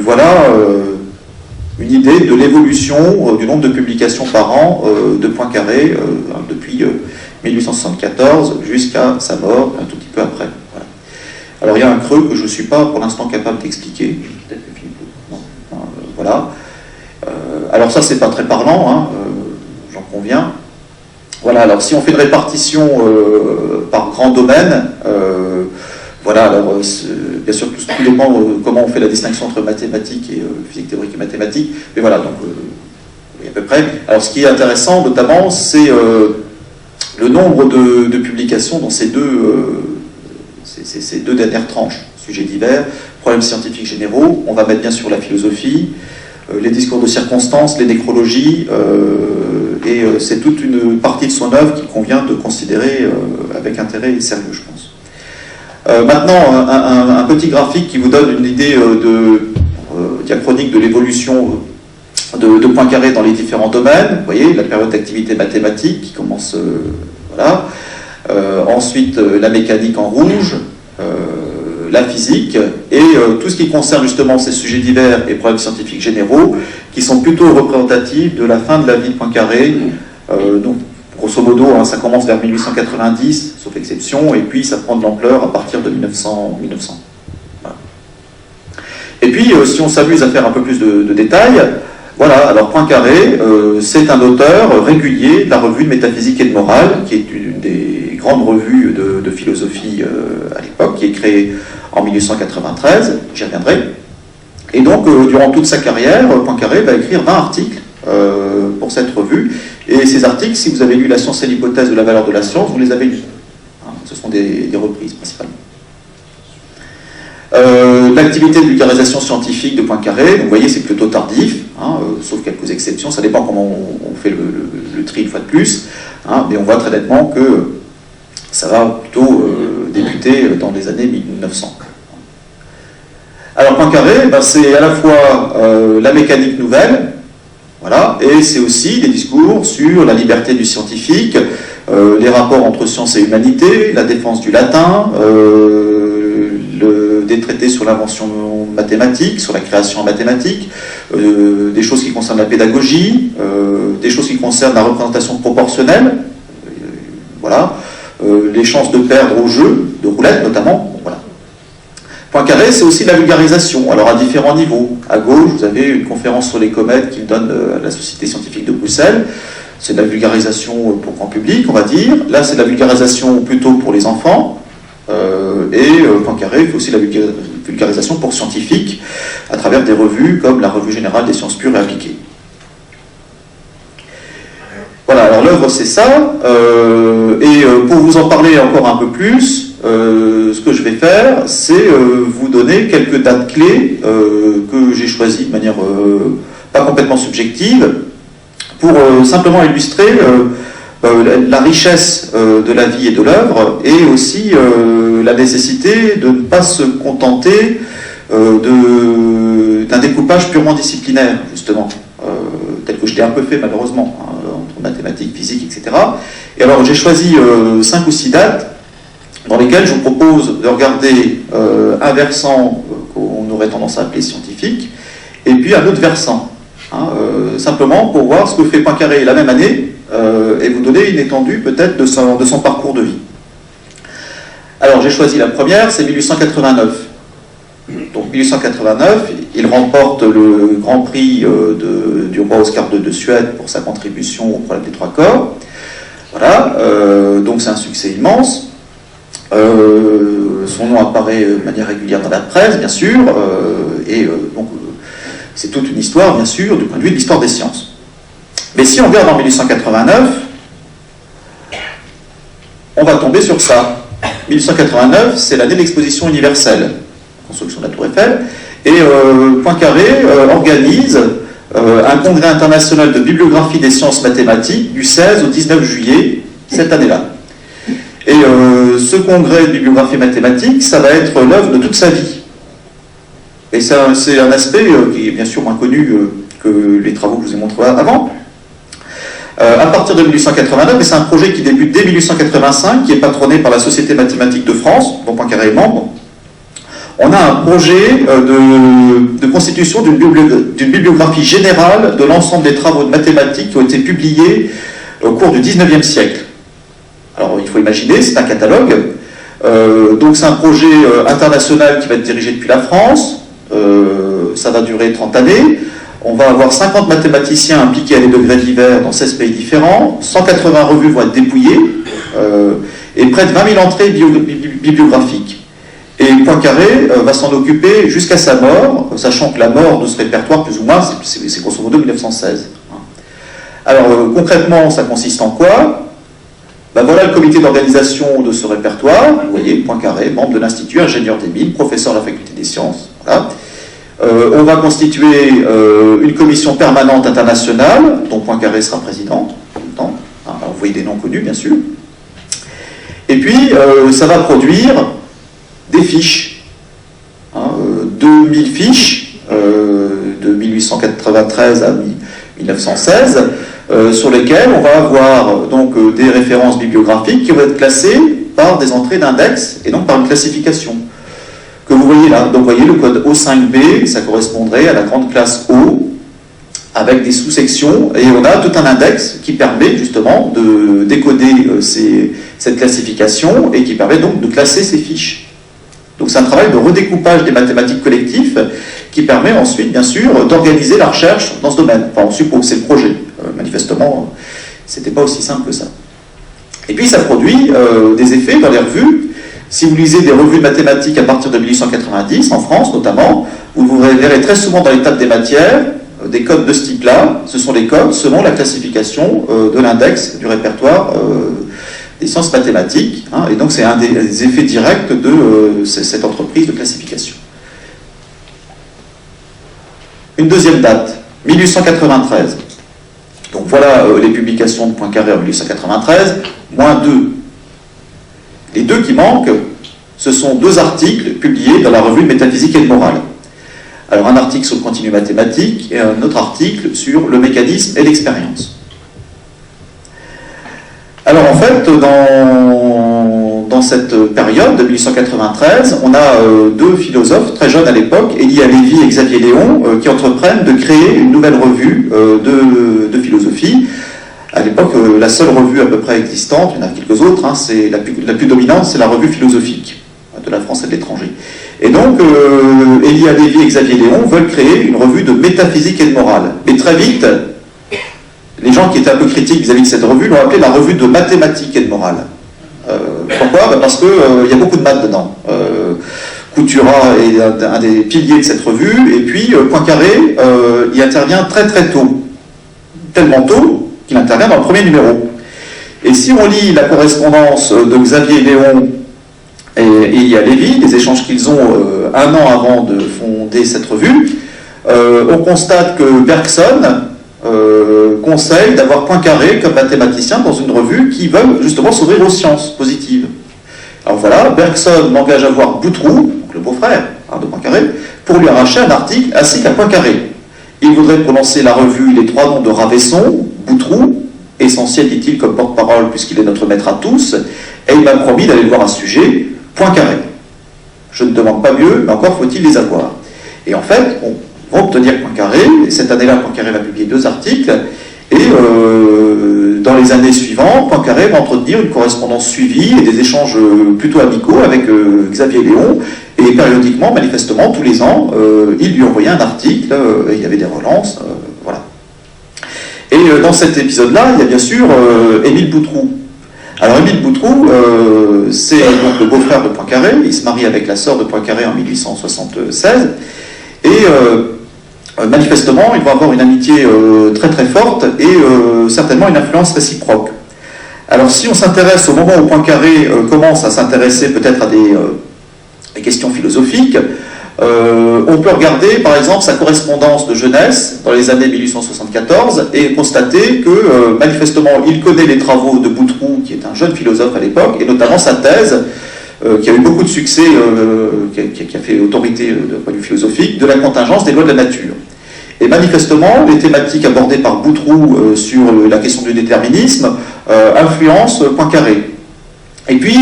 voilà une idée de l'évolution du nombre de publications par an de Poincaré depuis 1874 jusqu'à sa mort, un tout petit peu après. Voilà. Alors il y a un creux que je ne suis pas pour l'instant capable d'expliquer. Voilà. Alors ça, c'est pas très parlant, hein, j'en conviens. Voilà, alors si on fait une répartition par grand domaine, voilà, alors bien sûr tout dépend comment on fait la distinction entre mathématiques et physique théorique et mathématiques, mais voilà, donc oui, à peu près. Alors ce qui est intéressant notamment, c'est le nombre de publications dans ces deux dernières tranches, sujets divers, problèmes scientifiques généraux. On va mettre bien sûr la philosophie, les discours de circonstances, les nécrologies, et c'est toute une partie de son œuvre qu'il convient de considérer avec intérêt et sérieux, je pense. Maintenant, un petit graphique qui vous donne une idée diachronique de l'évolution de Poincaré dans les différents domaines. Vous voyez, la période d'activité mathématique qui commence, voilà. Ensuite, la mécanique en rouge, la physique, et tout ce qui concerne justement ces sujets divers et problèmes scientifiques généraux, qui sont plutôt représentatifs de la fin de la vie de Poincaré. Donc, grosso modo, hein, ça commence vers 1890, sauf exception, et puis ça prend de l'ampleur à partir de 1900. Voilà. Et puis, si on s'amuse à faire un peu plus de détails, voilà, alors Poincaré, c'est un auteur régulier de la revue de métaphysique et de morale, qui est une des grandes revues de philosophie à l'époque, qui est créée en 1893, j'y reviendrai. Et donc, durant toute sa carrière, Poincaré va écrire 20 articles pour cette revue, et ces articles, si vous avez lu La science et l'hypothèse de la valeur de la science, vous les avez lus. Hein, ce sont des reprises, principalement. L'activité de vulgarisation scientifique de Poincaré, donc vous voyez, c'est plutôt tardif, hein, sauf quelques exceptions, ça dépend comment on fait le tri une fois de plus, hein, mais on voit très nettement que ça va plutôt débuter dans les années 1900. Alors Poincaré, ben, c'est à la fois la mécanique nouvelle, voilà, et c'est aussi des discours sur la liberté du scientifique, les rapports entre science et humanité, la défense du latin, des traités sur l'invention mathématique, sur la création en mathématiques, des choses qui concernent la pédagogie, des choses qui concernent la représentation proportionnelle, voilà, les chances de perdre au jeu, de roulette notamment, voilà. Poincaré, c'est aussi la vulgarisation, alors à différents niveaux. À gauche, vous avez une conférence sur les comètes qu'il donne à la Société scientifique de Bruxelles. C'est de la vulgarisation pour grand public, on va dire. Là, c'est de la vulgarisation plutôt pour les enfants. Poincaré fait aussi la vulgarisation pour scientifiques à travers des revues comme la Revue générale des sciences pures et appliquées. Voilà, alors l'œuvre c'est ça, pour vous en parler encore un peu plus, ce que je vais faire, c'est vous donner quelques dates clés que j'ai choisies de manière pas complètement subjective, pour simplement illustrer la richesse de la vie et de l'œuvre, et aussi la nécessité de ne pas se contenter d'un découpage purement disciplinaire, justement, tel que je l'ai un peu fait malheureusement, hein, entre mathématiques, physique, etc. Et alors j'ai choisi 5 ou 6 dates dans lesquelles je vous propose de regarder un versant qu'on aurait tendance à appeler scientifique, et puis un autre versant, hein, simplement pour voir ce que fait Poincaré la même année, et vous donner une étendue peut-être de son parcours de vie. Alors j'ai choisi la première, c'est 1889. Donc 1889, il remporte le Grand Prix du roi Oscar II de Suède pour sa contribution au problème des 3 corps. Voilà, donc c'est un succès immense. Son nom apparaît de manière régulière dans la presse, bien sûr, donc c'est toute une histoire, bien sûr, du point de vue de l'histoire des sciences. Mais si on regarde en 1889, on va tomber sur ça. 1889, c'est l'année de l'exposition universelle, construction de la Tour Eiffel, et Poincaré organise un congrès international de bibliographie des sciences mathématiques du 16 au 19 juillet, cette année-là. Et ce congrès de bibliographie mathématique, ça va être l'œuvre de toute sa vie. Et c'est un aspect qui est bien sûr moins connu que les travaux que je vous ai montrés avant. À partir de 1889, et c'est un projet qui débute dès 1885, qui est patronné par la Société mathématique de France, dont Poincaré est membre, on a un projet de constitution d'une bibliographie générale de l'ensemble des travaux de mathématiques qui ont été publiés au cours du 19e siècle. Alors il faut imaginer, c'est un catalogue, donc c'est un projet international qui va être dirigé depuis la France, ça va durer 30 années, on va avoir 50 mathématiciens impliqués à des degrés divers dans 16 pays différents, 180 revues vont être dépouillées, et près de 20 000 entrées bibliographiques. Et Poincaré va s'en occuper jusqu'à sa mort, sachant que la mort de ce répertoire, plus ou moins, c'est grosso modo 1916. Alors concrètement, ça consiste en quoi? Ben voilà le comité d'organisation de ce répertoire. Vous voyez, Poincaré, membre de l'Institut, ingénieur des mines, professeur de la faculté des sciences. Voilà. On va constituer une commission permanente internationale, dont Poincaré sera président, tout le temps. Vous voyez des noms connus, bien sûr. Et puis, ça va produire des fiches. 2000 fiches, de 1893 à 1916, sur lesquelles on va avoir donc des références bibliographiques qui vont être classées par des entrées d'index et donc par une classification que vous voyez là. Donc vous voyez le code O5B, ça correspondrait à la grande classe O avec des sous-sections, et on a tout un index qui permet justement de décoder cette classification et qui permet donc de classer ces fiches. Donc c'est un travail de redécoupage des mathématiques collectives qui permet ensuite, bien sûr, d'organiser la recherche dans ce domaine. Enfin, on suppose que c'est le projet. Manifestement, c'était pas aussi simple que ça. Et puis ça produit des effets dans les revues. Si vous lisez des revues de mathématiques à partir de 1890, en France notamment, vous verrez très souvent dans les tables des matières des codes de ce type-là. Ce sont les codes selon la classification de l'index du répertoire des sciences mathématiques, hein, et donc c'est un des effets directs de cette entreprise de classification. Une deuxième date, 1893. Donc voilà les publications de Poincaré en 1893, moins 2. Les deux qui manquent, ce sont 2 articles publiés dans la revue de Métaphysique et de Morale. Alors un article sur le continu mathématique et un autre article sur le mécanisme et l'expérience. Alors en fait, dans cette période de 1893, on a 2 philosophes très jeunes à l'époque, Elia Lévy et Xavier Léon, qui entreprennent de créer une nouvelle revue de philosophie. À l'époque, la seule revue à peu près existante, il y en a quelques autres, hein, c'est la plus dominante, c'est la revue philosophique de la France et de l'étranger. Et donc, Elia Lévy et Xavier Léon veulent créer une revue de métaphysique et de morale. Mais très vite, les gens qui étaient un peu critiques vis-à-vis de cette revue l'ont appelée la revue de mathématiques et de morale. Pourquoi? Parce qu'il y a beaucoup de maths dedans. Couturat est un des piliers de cette revue, et puis Poincaré y intervient très très tôt. Tellement tôt qu'il intervient dans le premier numéro. Et si on lit la correspondance de Xavier Léon et Elia Lévy, les échanges qu'ils ont un an avant de fonder cette revue, on constate que Bergson conseille d'avoir Poincaré comme mathématicien dans une revue qui veut justement s'ouvrir aux sciences positives. Alors voilà, Bergson m'engage à voir Boutroux, donc le beau-frère de Poincaré, pour lui arracher un article ainsi qu'un Poincaré. Il voudrait prononcer la revue Les Trois Noms de Ravesson, Boutroux, essentiel, dit-il, comme porte-parole, puisqu'il est notre maître à tous, et il m'a promis d'aller le voir un sujet, Poincaré. Je ne demande pas mieux, mais encore faut-il les avoir. Et en fait, on va obtenir Poincaré, et cette année-là, Poincaré va publier 2 articles, et dans les années suivantes, Poincaré va entretenir une correspondance suivie et des échanges plutôt amicaux avec Xavier Léon, et périodiquement, manifestement, tous les ans, il lui envoyait un article, il y avait des relances, voilà. Et dans cet épisode-là, il y a bien sûr Émile Boutroux. Alors Émile Boutroux, c'est donc le beau-frère de Poincaré, il se marie avec la sœur de Poincaré en 1876, et manifestement, ils vont avoir une amitié très très forte et certainement une influence réciproque. Alors si on s'intéresse au moment où Poincaré commence à s'intéresser peut-être à des questions philosophiques, on peut regarder par exemple sa correspondance de jeunesse dans les années 1874 et constater que manifestement il connaît les travaux de Boutroux, qui est un jeune philosophe à l'époque, et notamment sa thèse, qui a eu beaucoup de succès, qui a fait autorité d'un point de vue philosophique, de la contingence des lois de la nature. Et manifestement, les thématiques abordées par Boutroux sur la question du déterminisme influencent Poincaré. Et puis,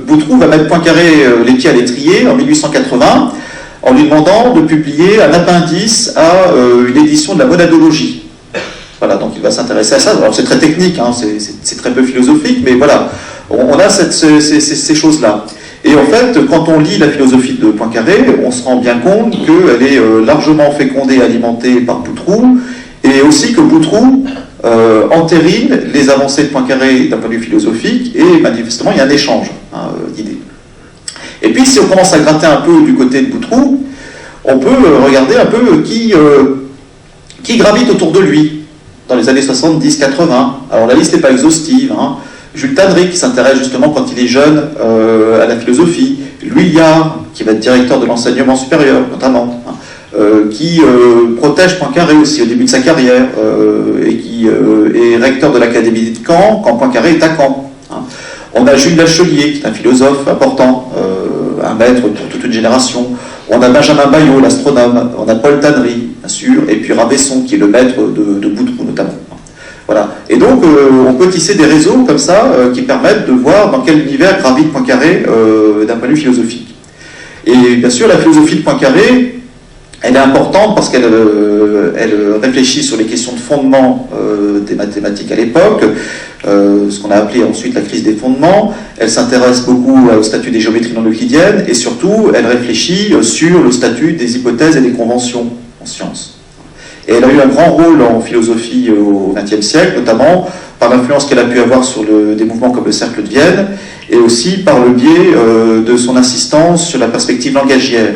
Boutroux va mettre Poincaré les pieds à l'étrier en 1880 en lui demandant de publier un appendice à une édition de la monadologie. Voilà, donc il va s'intéresser à ça. Alors c'est très technique, hein, c'est très peu philosophique, mais voilà, on a ces choses-là. Et en fait, quand on lit la philosophie de Poincaré, on se rend bien compte qu'elle est largement fécondée et alimentée par Boutroux, et aussi que Boutroux entérine les avancées de Poincaré d'un point de vue philosophique, et manifestement il y a un échange d'idées. Et puis si on commence à gratter un peu du côté de Boutroux, on peut regarder un peu qui gravite autour de lui dans les années 70-80. Alors la liste n'est pas exhaustive, hein. Jules Tannery, qui s'intéresse justement quand il est jeune à la philosophie, Louis Liard, qui va être directeur de l'enseignement supérieur notamment, qui protège Poincaré aussi au début de sa carrière, et qui est recteur de l'Académie de Caen quand Poincaré est à Caen. Hein. On a Jules Lachelier, qui est un philosophe important, un maître pour toute une génération. On a Benjamin Bayot, l'astronome. On a Paul Tannery, bien sûr, et puis Ravesson, qui est le maître de Boutroux notamment. Voilà. Et donc, on peut tisser des réseaux comme ça qui permettent de voir dans quel univers gravite Poincaré d'un point de vue philosophique. Et bien sûr, la philosophie de Poincaré, elle est importante parce qu'elle réfléchit sur les questions de fondement des mathématiques à l'époque, ce qu'on a appelé ensuite la crise des fondements. Elle s'intéresse beaucoup au statut des géométries non euclidiennes et surtout, elle réfléchit sur le statut des hypothèses et des conventions en sciences. Et elle a eu un grand rôle en philosophie au XXe siècle, notamment par l'influence qu'elle a pu avoir sur des mouvements comme le Cercle de Vienne, et aussi par le biais de son insistance sur la perspective langagière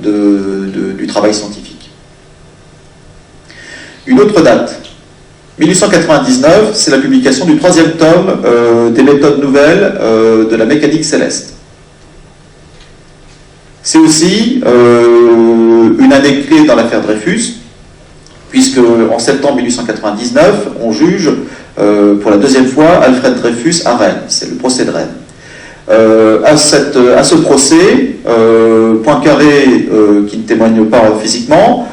du travail scientifique. Une autre date, 1899, c'est la publication du 3e tome des méthodes nouvelles de la mécanique céleste. C'est aussi une année clé dans l'affaire Dreyfus, puisque en septembre 1899, on juge pour la 2e fois Alfred Dreyfus à Rennes. C'est le procès de Rennes. À ce procès, Poincaré, qui ne témoigne pas physiquement,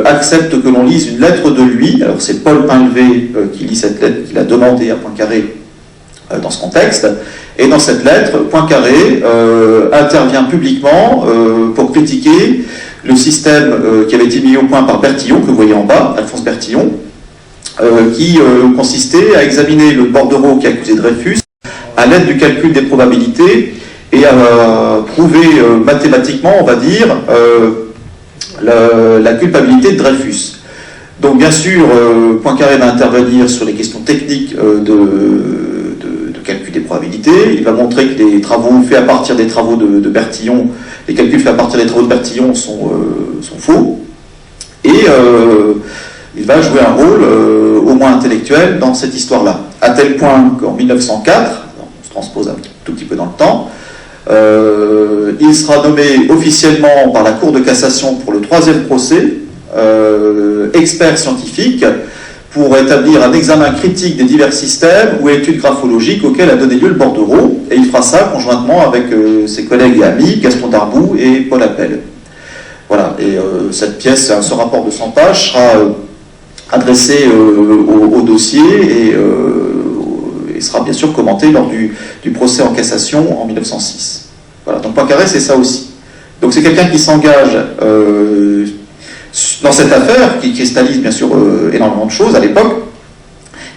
accepte que l'on lise une lettre de lui. Alors c'est Paul Pinlevé qui lit cette lettre qu'il a demandée à Poincaré dans ce contexte. Et dans cette lettre, Poincaré intervient publiquement pour critiquer le système qui avait été mis au point par Bertillon, que vous voyez en bas, Alphonse Bertillon, qui consistait à examiner le bordereau qui accusait Dreyfus à l'aide du calcul des probabilités et à prouver mathématiquement, on va dire, la culpabilité de Dreyfus. Donc bien sûr, Poincaré va intervenir sur les questions techniques de calcul des probabilités. Il va montrer que les travaux faits à partir des travaux de Bertillon, les calculs faits à partir des travaux de Bertillon sont faux. Et il va jouer un rôle au moins intellectuel dans cette histoire-là. À tel point qu'en 1904, on se transpose un tout petit peu dans le temps, il sera nommé officiellement par la Cour de cassation pour le 3e procès, expert scientifique, pour établir un examen critique des divers systèmes ou études graphologiques auxquelles a donné lieu le bordereau, et il fera ça conjointement avec ses collègues et amis, Gaston Darboux et Paul Appel. Voilà, et cette pièce, ce rapport de 100 pages sera adressé au dossier et sera bien sûr commenté lors du procès en cassation en 1906. Voilà, donc Poincaré, c'est ça aussi. Donc c'est quelqu'un qui s'engage dans cette affaire, qui cristallise bien sûr énormément de choses à l'époque,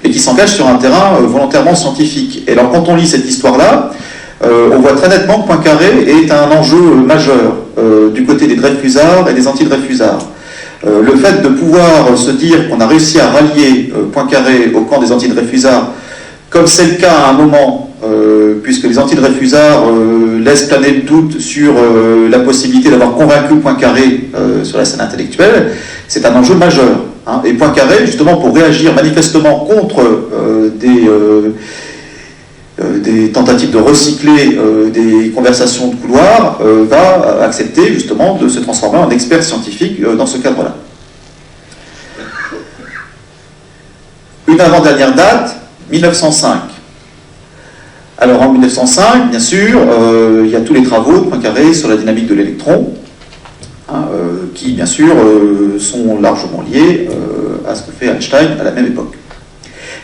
et qui s'engage sur un terrain volontairement scientifique. Et alors quand on lit cette histoire-là, on voit très nettement que Poincaré est un enjeu majeur du côté des Dreyfusards et des anti-Dreyfusards. Le fait de pouvoir se dire qu'on a réussi à rallier Poincaré au camp des anti-Dreyfusards, comme c'est le cas à un moment, puisque les anti-Dreyfusards laissent planer le doute sur la possibilité d'avoir convaincu Poincaré sur la scène intellectuelle, c'est un enjeu majeur. Hein. Et Poincaré, justement, pour réagir manifestement contre des tentatives de recycler des conversations de couloir, va accepter justement de se transformer en expert scientifique dans ce cadre-là. Une avant-dernière date, 1905. Alors en 1905, bien sûr, il y a tous les travaux de Poincaré sur la dynamique de l'électron, hein, qui bien sûr sont largement liés à ce que fait Einstein à la même époque.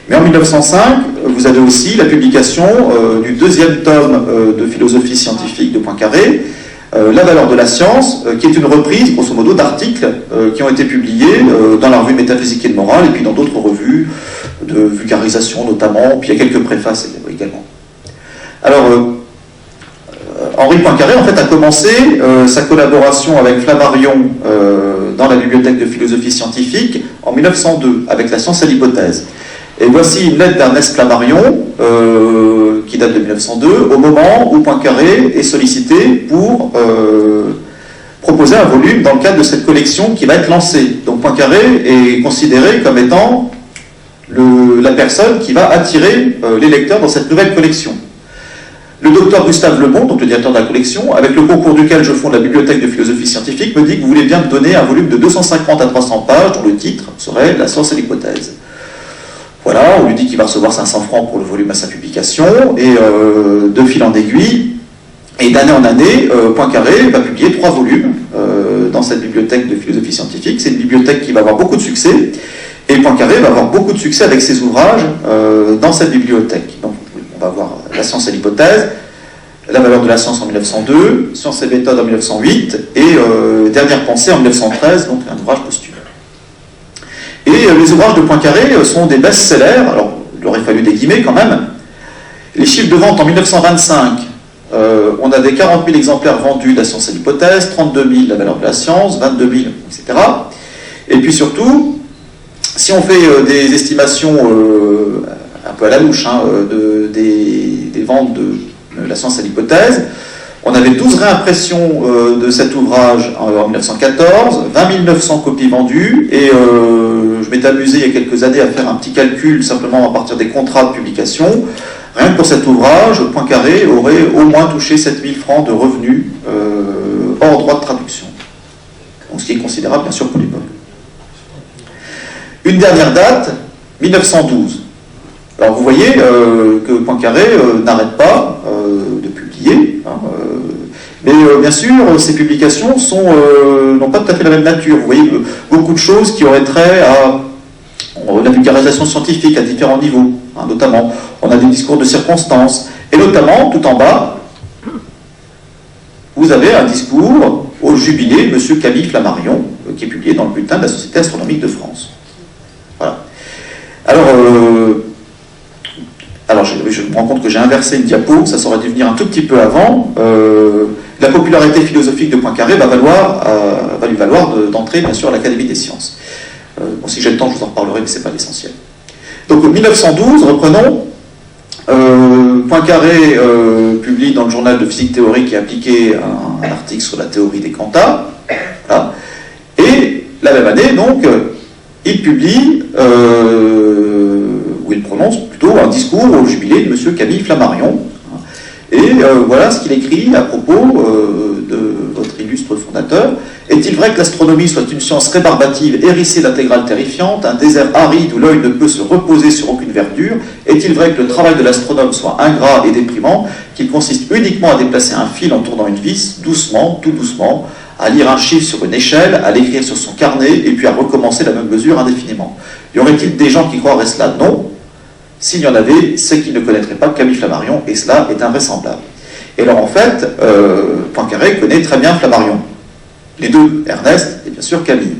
Mais en 1905, vous avez aussi la publication du deuxième tome de philosophie scientifique de Poincaré, La valeur de la science, qui est une reprise, grosso modo, d'articles qui ont été publiés dans la revue Métaphysique et de Morale, et puis dans d'autres revues de vulgarisation notamment, puis il y a quelques préfaces également. Alors, Henri Poincaré, en fait, a commencé sa collaboration avec Flammarion dans la bibliothèque de philosophie scientifique en 1902, avec la science et l'hypothèse. Et voici une lettre d'Ernest Flammarion, qui date de 1902, au moment où Poincaré est sollicité pour proposer un volume dans le cadre de cette collection qui va être lancée. Donc Poincaré est considéré comme étant la personne qui va attirer les lecteurs dans cette nouvelle collection. Le docteur Gustave Lebon, donc le directeur de la collection, avec le concours duquel je fonde la bibliothèque de philosophie scientifique, me dit que vous voulez bien me donner un volume de 250 à 300 pages dont le titre serait « La science et l'hypothèse ». Voilà, on lui dit qu'il va recevoir 500 francs pour le volume à sa publication, et de fil en aiguille, et d'année en année, Poincaré va publier 3 volumes dans cette bibliothèque de philosophie scientifique. C'est une bibliothèque qui va avoir beaucoup de succès, et Poincaré va avoir beaucoup de succès avec ses ouvrages dans cette bibliothèque. Donc, on va voir La science et l'hypothèse, La valeur de la science en 1902, Science et méthode en 1908, et Dernière pensée en 1913, donc un ouvrage posthume. Et les ouvrages de Poincaré sont des best-sellers, alors il aurait fallu des guillemets quand même. Les chiffres de vente en 1925, on avait 40 000 exemplaires vendus de La science et l'hypothèse, 32 000 La valeur de la science, 22 000, etc. Et puis surtout, si on fait des estimations un peu à la louche hein, des ventes de La science et l'hypothèse, on avait 12 réimpressions de cet ouvrage en 1914, 20 900 copies vendues, et je m'étais amusé il y a quelques années à faire un petit calcul simplement à partir des contrats de publication. Rien que pour cet ouvrage, Poincaré aurait au moins touché 7 000 francs de revenus hors droit de traduction. Donc, ce qui est considérable bien sûr pour l'époque. Une dernière date, 1912. Alors vous voyez que Poincaré n'arrête pas de publier, hein, mais bien sûr ces publications n'ont pas tout à fait la même nature. Vous voyez beaucoup de choses qui auraient trait à la vulgarisation scientifique à différents niveaux, hein, notamment on a des discours de circonstances, et notamment tout en bas vous avez un discours au jubilé de M. Camille Flammarion qui est publié dans le bulletin de la Société astronomique de France. Voilà. Alors je me rends compte que j'ai inversé une diapo, ça aurait dû venir un tout petit peu avant. La popularité philosophique de Poincaré va lui valoir d'entrer bien sûr à l'Académie des sciences. Bon, si j'ai le temps, je vous en reparlerai, mais ce n'est pas l'essentiel. Donc 1912, reprenons. Poincaré publie dans le journal de physique théorique et appliquée un article sur la théorie des quanta. Voilà. Et la même année, donc, il publie, où il prononce plutôt un discours au jubilé de M. Camille Flammarion. Et voilà ce qu'il écrit à propos de votre illustre fondateur. Est-il vrai que l'astronomie soit une science rébarbative, hérissée d'intégrales terrifiantes, un désert aride où l'œil ne peut se reposer sur aucune verdure? Est-il vrai que le travail de l'astronome soit ingrat et déprimant, qu'il consiste uniquement à déplacer un fil en tournant une vis, doucement, tout doucement, à lire un chiffre sur une échelle, à l'écrire sur son carnet, et puis à recommencer la même mesure indéfiniment? Y aurait-il des gens qui croiraient cela? Non. S'il y en avait, c'est qu'ils ne connaîtraient pas Camille Flammarion, et cela est invraisemblable. Et alors en fait, Poincaré connaît très bien Flammarion. Les deux, Ernest et bien sûr Camille.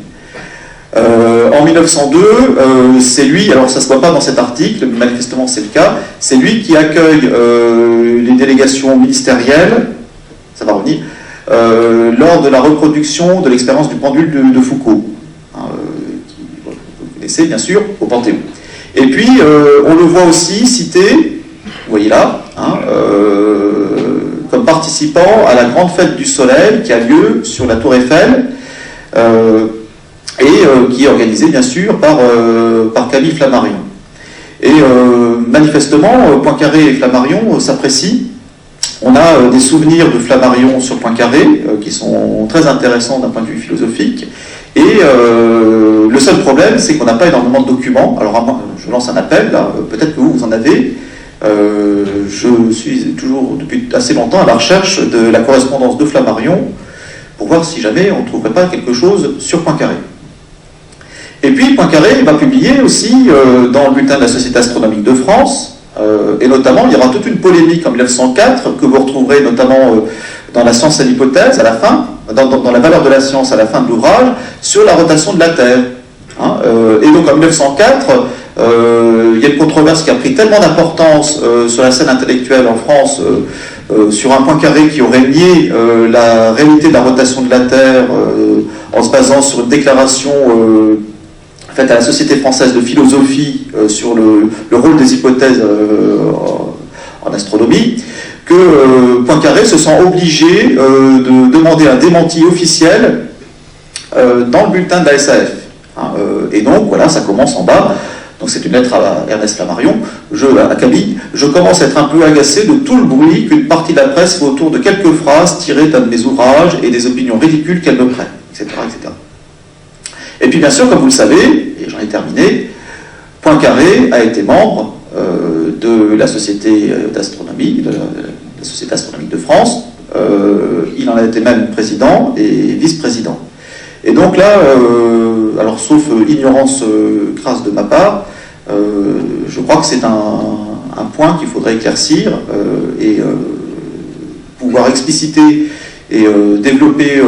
En 1902, c'est lui, alors ça ne se voit pas dans cet article, mais manifestement c'est le cas, c'est lui qui accueille les délégations ministérielles, ça va revenir, lors de la reproduction de l'expérience du pendule de Foucault, qui, vous connaissez bien sûr, au Panthéon. Et puis, on le voit aussi cité, vous voyez là, comme participant à la grande fête du soleil qui a lieu sur la tour Eiffel, qui est organisée bien sûr par Camille Flammarion. Et manifestement, Poincaré et Flammarion s'apprécient. On a des souvenirs de Flammarion sur Poincaré qui sont très intéressants d'un point de vue philosophique. Et le seul problème, c'est qu'on n'a pas énormément de documents. Alors, je lance un appel, peut-être que vous en avez. Je suis toujours, depuis assez longtemps, à la recherche de la correspondance de Flammarion pour voir si jamais on ne trouverait pas quelque chose sur Poincaré. Et puis, Poincaré va publier aussi dans le bulletin de la Société astronomique de France, et notamment, il y aura toute une polémique en 1904 que vous retrouverez notamment dans la science et l'hypothèse à la fin, dans la valeur de la science à la fin de l'ouvrage, sur la rotation de la Terre. Et donc en 1904, il y a une controverse qui a pris tellement d'importance sur la scène intellectuelle en France, sur un Poincaré qui aurait nié la réalité de la rotation de la Terre en se basant sur une déclaration faite à la Société française de philosophie sur le rôle des hypothèses en astronomie, que Poincaré se sent obligé de demander un démenti officiel dans le bulletin de la SAF. Et donc, voilà, ça commence en bas. Donc c'est une lettre à Ernest Flammarion, à Camille. Je commence à être un peu agacé de tout le bruit qu'une partie de la presse fait autour de quelques phrases tirées d'un de mes ouvrages et des opinions ridicules qu'elle me prête, etc., etc. Et puis bien sûr, comme vous le savez, et j'en ai terminé, Poincaré a été membre de la Société d'astronomie, de la Société astronomique de France. Il en a été même président et vice-président. Et donc là, alors sauf ignorance crasse de ma part, je crois que c'est un point qu'il faudrait éclaircir et pouvoir expliciter et développer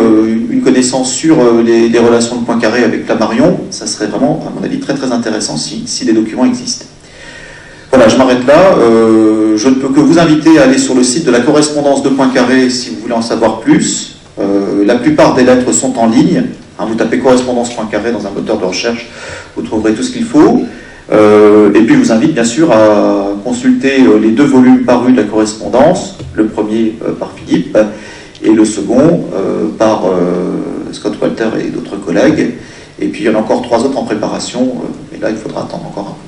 une connaissance sur les relations de Poincaré avec Flammarion. Ça serait vraiment, à mon avis, très très intéressant si des documents existent. Voilà, je m'arrête là. Je ne peux que vous inviter à aller sur le site de la correspondance de Poincaré si vous voulez en savoir plus. La plupart des lettres sont en ligne. Vous tapez correspondance Poincaré dans un moteur de recherche, vous trouverez tout ce qu'il faut. Et puis je vous invite bien sûr à consulter les 2 volumes parus de la correspondance, le premier par Philippe et le second par Scott Walter et d'autres collègues. Et puis il y en a encore 3 autres en préparation, mais là il faudra attendre encore un peu.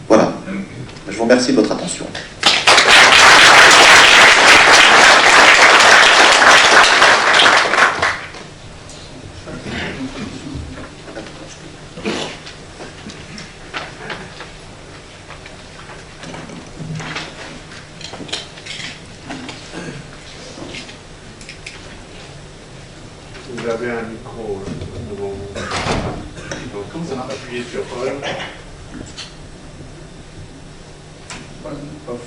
Voilà. Je vous remercie de votre attention. Vous avez un micro devant vous. Donc, comme ça, appuyez sur on. Off.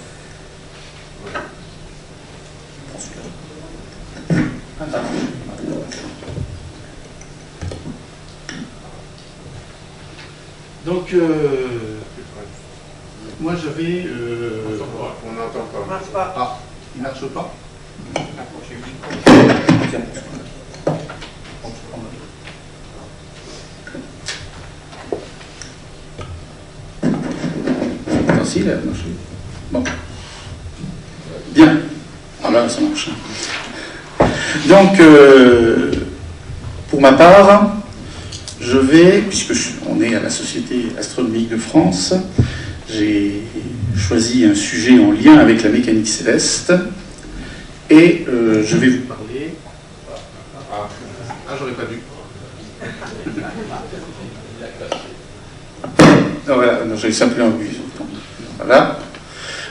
Voilà. Donc, moi j'avais. On n'entend pas. Marche pas. Ah, il marche pas. Si, là, bon. Bien. Alors là, ça marche. Donc, pour ma part, je vais, puisque on est à la Société astronomique de France, j'ai choisi un sujet en lien avec la mécanique céleste, et je vais vous parler. Ah, j'en Voilà, j'ai simplement vu. Voilà.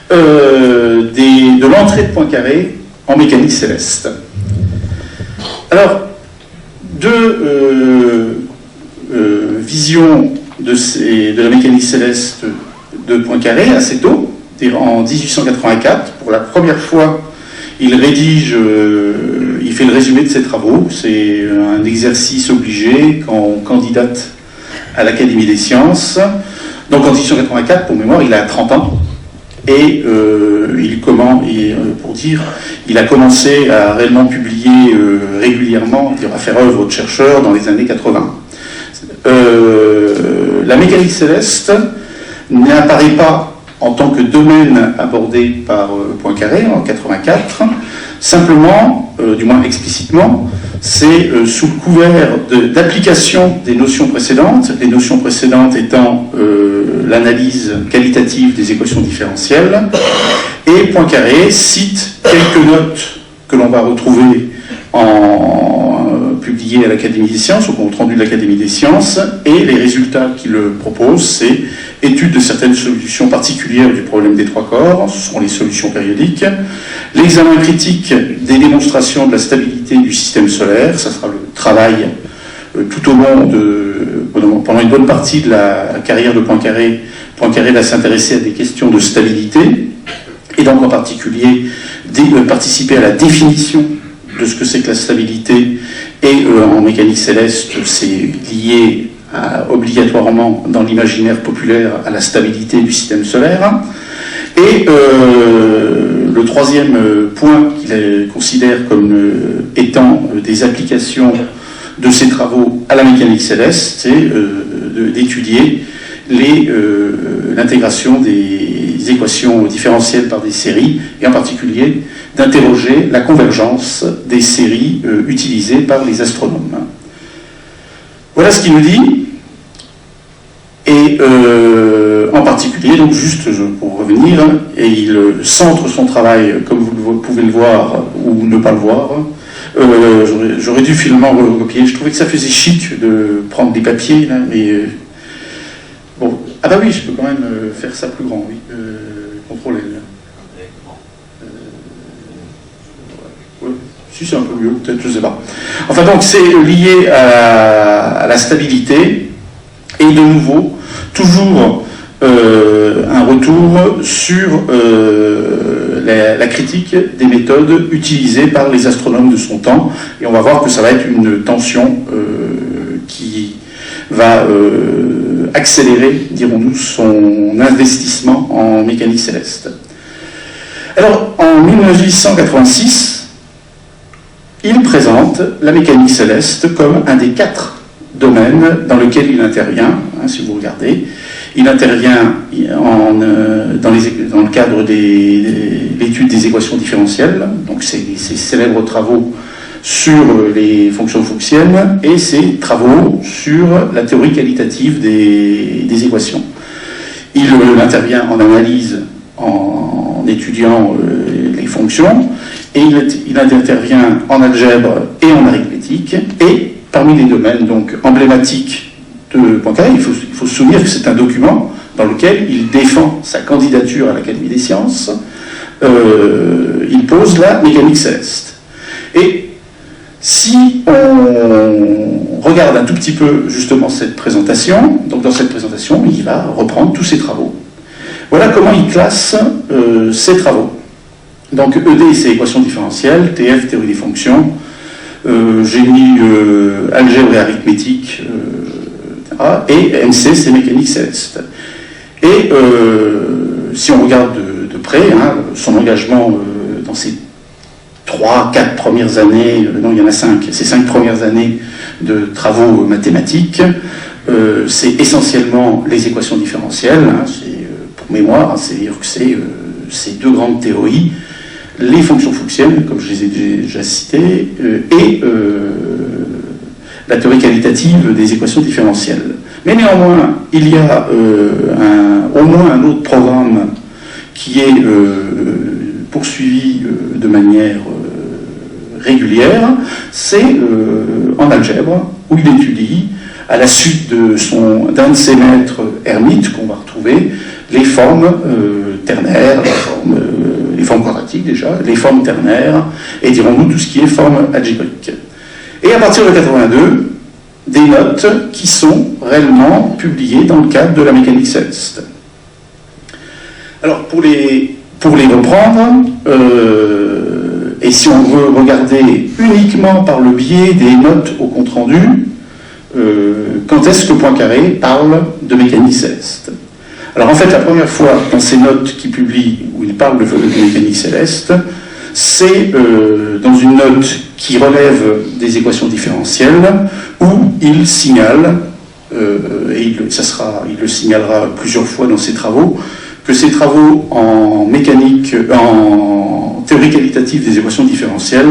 De l'entrée de Poincaré en mécanique céleste. Alors, deux visions de la mécanique céleste de Poincaré assez tôt, en 1884. Pour la première fois, il rédige, il fait le résumé de ses travaux. C'est un exercice obligé quand on candidate à l'Académie des sciences. Donc en 1884, pour mémoire, il a 30 ans. Et il a commencé à réellement publier régulièrement, à faire œuvre de chercheur dans les années 80. La mécanique céleste n'apparaît pas en tant que domaine abordé par Poincaré en 84, simplement, du moins explicitement, c'est sous le couvert d'application des notions précédentes, les notions précédentes étant l'analyse qualitative des équations différentielles, et Poincaré cite quelques notes que l'on va retrouver publiées à l'Académie des sciences, au compte rendu de l'Académie des sciences, et les résultats qu'il propose, c'est étude de certaines solutions particulières du problème des trois corps, ce sont les solutions périodiques, l'examen critique des démonstrations de la stabilité du système solaire, ça sera le travail tout au long pendant une bonne partie de la carrière de Poincaré. Poincaré va s'intéresser à des questions de stabilité, et donc en particulier participer à la définition de ce que c'est que la stabilité, et en mécanique céleste, c'est lié obligatoirement dans l'imaginaire populaire à la stabilité du système solaire. Et le troisième point qu'il considère comme étant des applications de ses travaux à la mécanique céleste, c'est d'étudier l'intégration des équations différentielles par des séries, et en particulier d'interroger la convergence des séries utilisées par les astronomes. Voilà ce qu'il nous dit. Et en particulier, donc juste pour revenir, et il centre son travail, comme vous pouvez le voir ou ne pas le voir. J'aurais dû finalement recopier. Je trouvais que ça faisait chic de prendre des papiers, là, mais bon. Ah bah oui, je peux quand même faire ça plus grand, oui. Contrôler. Ouais. Si c'est un peu mieux, peut-être, je ne sais pas. Enfin donc, c'est lié à la stabilité, et de nouveau, toujours un retour sur la critique des méthodes utilisées par les astronomes de son temps, et on va voir que ça va être une tension qui va accélérer, dirons-nous, son investissement en mécanique céleste. Alors, en 1886, il présente la mécanique céleste comme un des 4 domaines dans lequel il intervient, hein, si vous regardez. Il intervient dans le cadre de l'étude des équations différentielles, donc ses célèbres travaux sur les fonctions fuchsiennes, et ses travaux sur la théorie qualitative des équations. Il intervient en analyse en étudiant les fonctions, et il intervient en algèbre et en arithmétique, et parmi les domaines donc emblématiques de Poincaré, il faut se souvenir que c'est un document dans lequel il défend sa candidature à l'Académie des sciences. Il pose la mécanique céleste. Et si on regarde un tout petit peu justement cette présentation, donc dans cette présentation, il va reprendre tous ses travaux. Voilà comment il classe ses travaux. Donc ED, c'est équation différentielle, TF, théorie des fonctions, j'ai mis algèbre et arithmétique, et MC, c'est mécanique céleste. Et si on regarde de près, hein, son engagement dans ces 3-4 premières années, non, il y en a 5, ces 5 premières années de travaux mathématiques, c'est essentiellement les équations différentielles, hein, pour mémoire, hein, c'est-à-dire que c'est ces 2 grandes théories, les fonctions fuchsiennes, comme je les ai déjà citées, et la théorie qualitative des équations différentielles. Mais néanmoins, il y a au moins un autre programme qui est poursuivi de manière régulière, c'est en algèbre, où il étudie à la suite d'un de ses maîtres ermites, qu'on va retrouver, les formes ternaires, les formes quadratiques déjà, les formes ternaires, et dirons-nous tout ce qui est forme algébrique. Et à partir de 82, des notes qui sont réellement publiées dans le cadre de la mécanique céleste. Alors, pour les reprendre, et si on veut regarder uniquement par le biais des notes au compte-rendu, quand est-ce que Poincaré parle de mécanique céleste? Alors en fait, la première fois dans ces notes qu'il publie, où il parle de mécanique céleste, c'est dans une note qui relève des équations différentielles, où il signale, et il le signalera plusieurs fois dans ses travaux, que ses travaux en mécanique, en théorie qualitative des équations différentielles,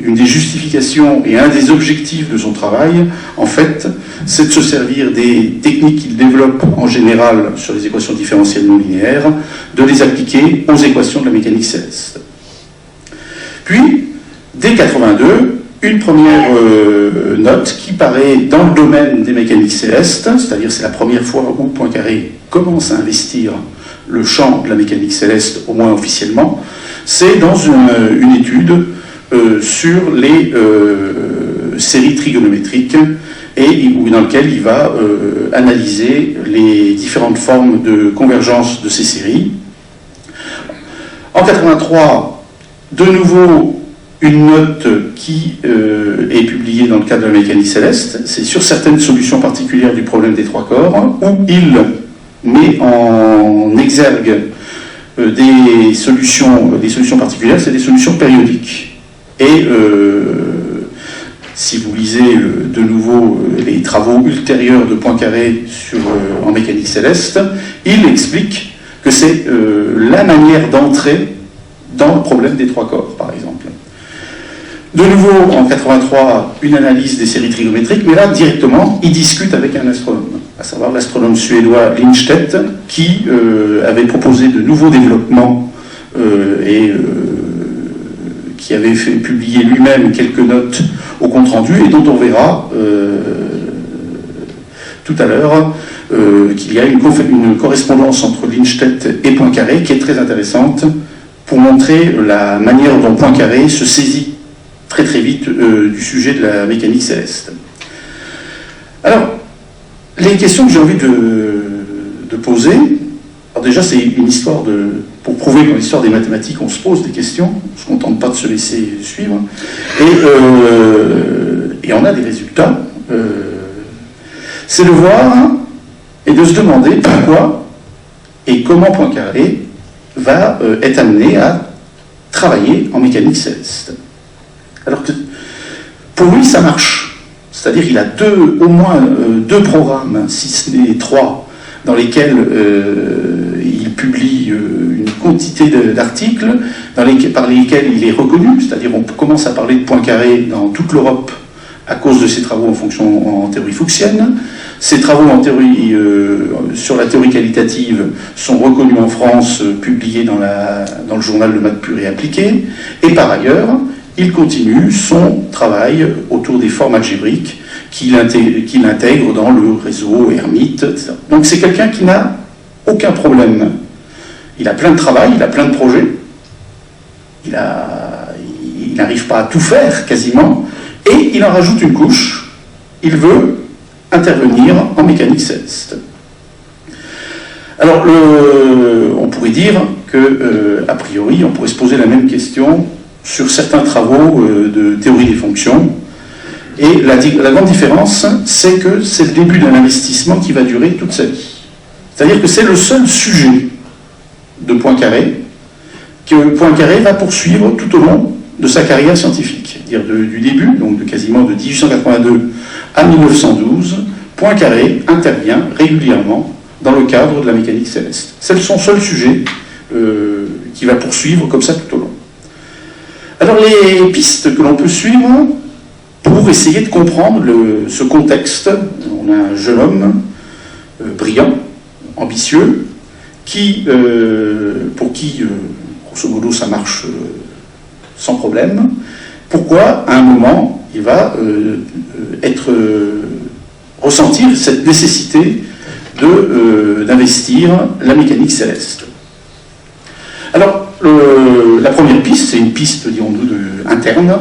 une des justifications et un des objectifs de son travail, en fait, c'est de se servir des techniques qu'il développe en général sur les équations différentielles non linéaires, de les appliquer aux équations de la mécanique céleste. Puis, dès 82, une première note qui paraît dans le domaine des mécaniques célestes, c'est-à-dire c'est la première fois où Poincaré commence à investir le champ de la mécanique céleste, au moins officiellement, c'est dans une étude sur les séries trigonométriques et dans lequel il va analyser les différentes formes de convergence de ces séries. En 83, de nouveau, une note qui est publiée dans le cadre de la mécanique céleste, c'est sur certaines solutions particulières du problème des trois corps, où il met en exergue des solutions particulières, c'est des solutions périodiques. Et si vous lisez de nouveau les travaux ultérieurs de Poincaré en mécanique céleste, il explique que c'est la manière d'entrer dans le problème des trois corps, par exemple. De nouveau, en 83, une analyse des séries trigonométriques, mais là, directement, il discute avec un astronome, à savoir l'astronome suédois Lindstedt, qui avait proposé de nouveaux développements et qui avait fait publier lui-même quelques notes au compte-rendu, et dont on verra tout à l'heure qu'il y a une correspondance entre Lindstedt et Poincaré qui est très intéressante pour montrer la manière dont Poincaré se saisit très très vite du sujet de la mécanique céleste. Alors, les questions que j'ai envie de poser, alors déjà c'est une histoire pour prouver qu'en histoire des mathématiques on se pose des questions, on ne se contente pas de se laisser suivre, et on a des résultats, c'est de voir et de se demander pourquoi et comment Poincaré va être amené à travailler en mécanique céleste. Alors que pour lui, ça marche. C'est-à-dire qu'il a au moins deux programmes, si ce n'est trois, dans lesquels il publie une quantité d'articles, par lesquels il est reconnu. C'est-à-dire on commence à parler de Poincaré dans toute l'Europe à cause de ses travaux en théorie fuchsienne. Ses travaux en théorie, sur la théorie qualitative sont reconnus en France, publiés dans le journal de maths pure et appliquée. Et par ailleurs, il continue son travail autour des formes algébriques qu'il intègre dans le réseau Hermite, etc. Donc c'est quelqu'un qui n'a aucun problème. Il a plein de travail, il a plein de projets, il n'arrive pas à tout faire quasiment, et il en rajoute une couche, il veut intervenir en mécanique céleste. Alors on pourrait dire que, a priori, on pourrait se poser la même question sur certains travaux de théorie des fonctions. Et la grande différence, c'est que c'est le début d'un investissement qui va durer toute sa vie. C'est-à-dire que c'est le seul sujet de Poincaré que Poincaré va poursuivre tout au long de sa carrière scientifique. C'est-à-dire du début, donc quasiment de 1882 à 1912, Poincaré intervient régulièrement dans le cadre de la mécanique céleste. C'est son seul sujet qui va poursuivre comme ça tout au long. Alors les pistes que l'on peut suivre pour essayer de comprendre ce contexte, on a un jeune homme brillant, ambitieux, pour qui, grosso modo, ça marche sans problème, pourquoi, à un moment, il va ressentir cette nécessité d'investir la mécanique céleste. Alors, la première piste, c'est une piste, dirons-nous, interne,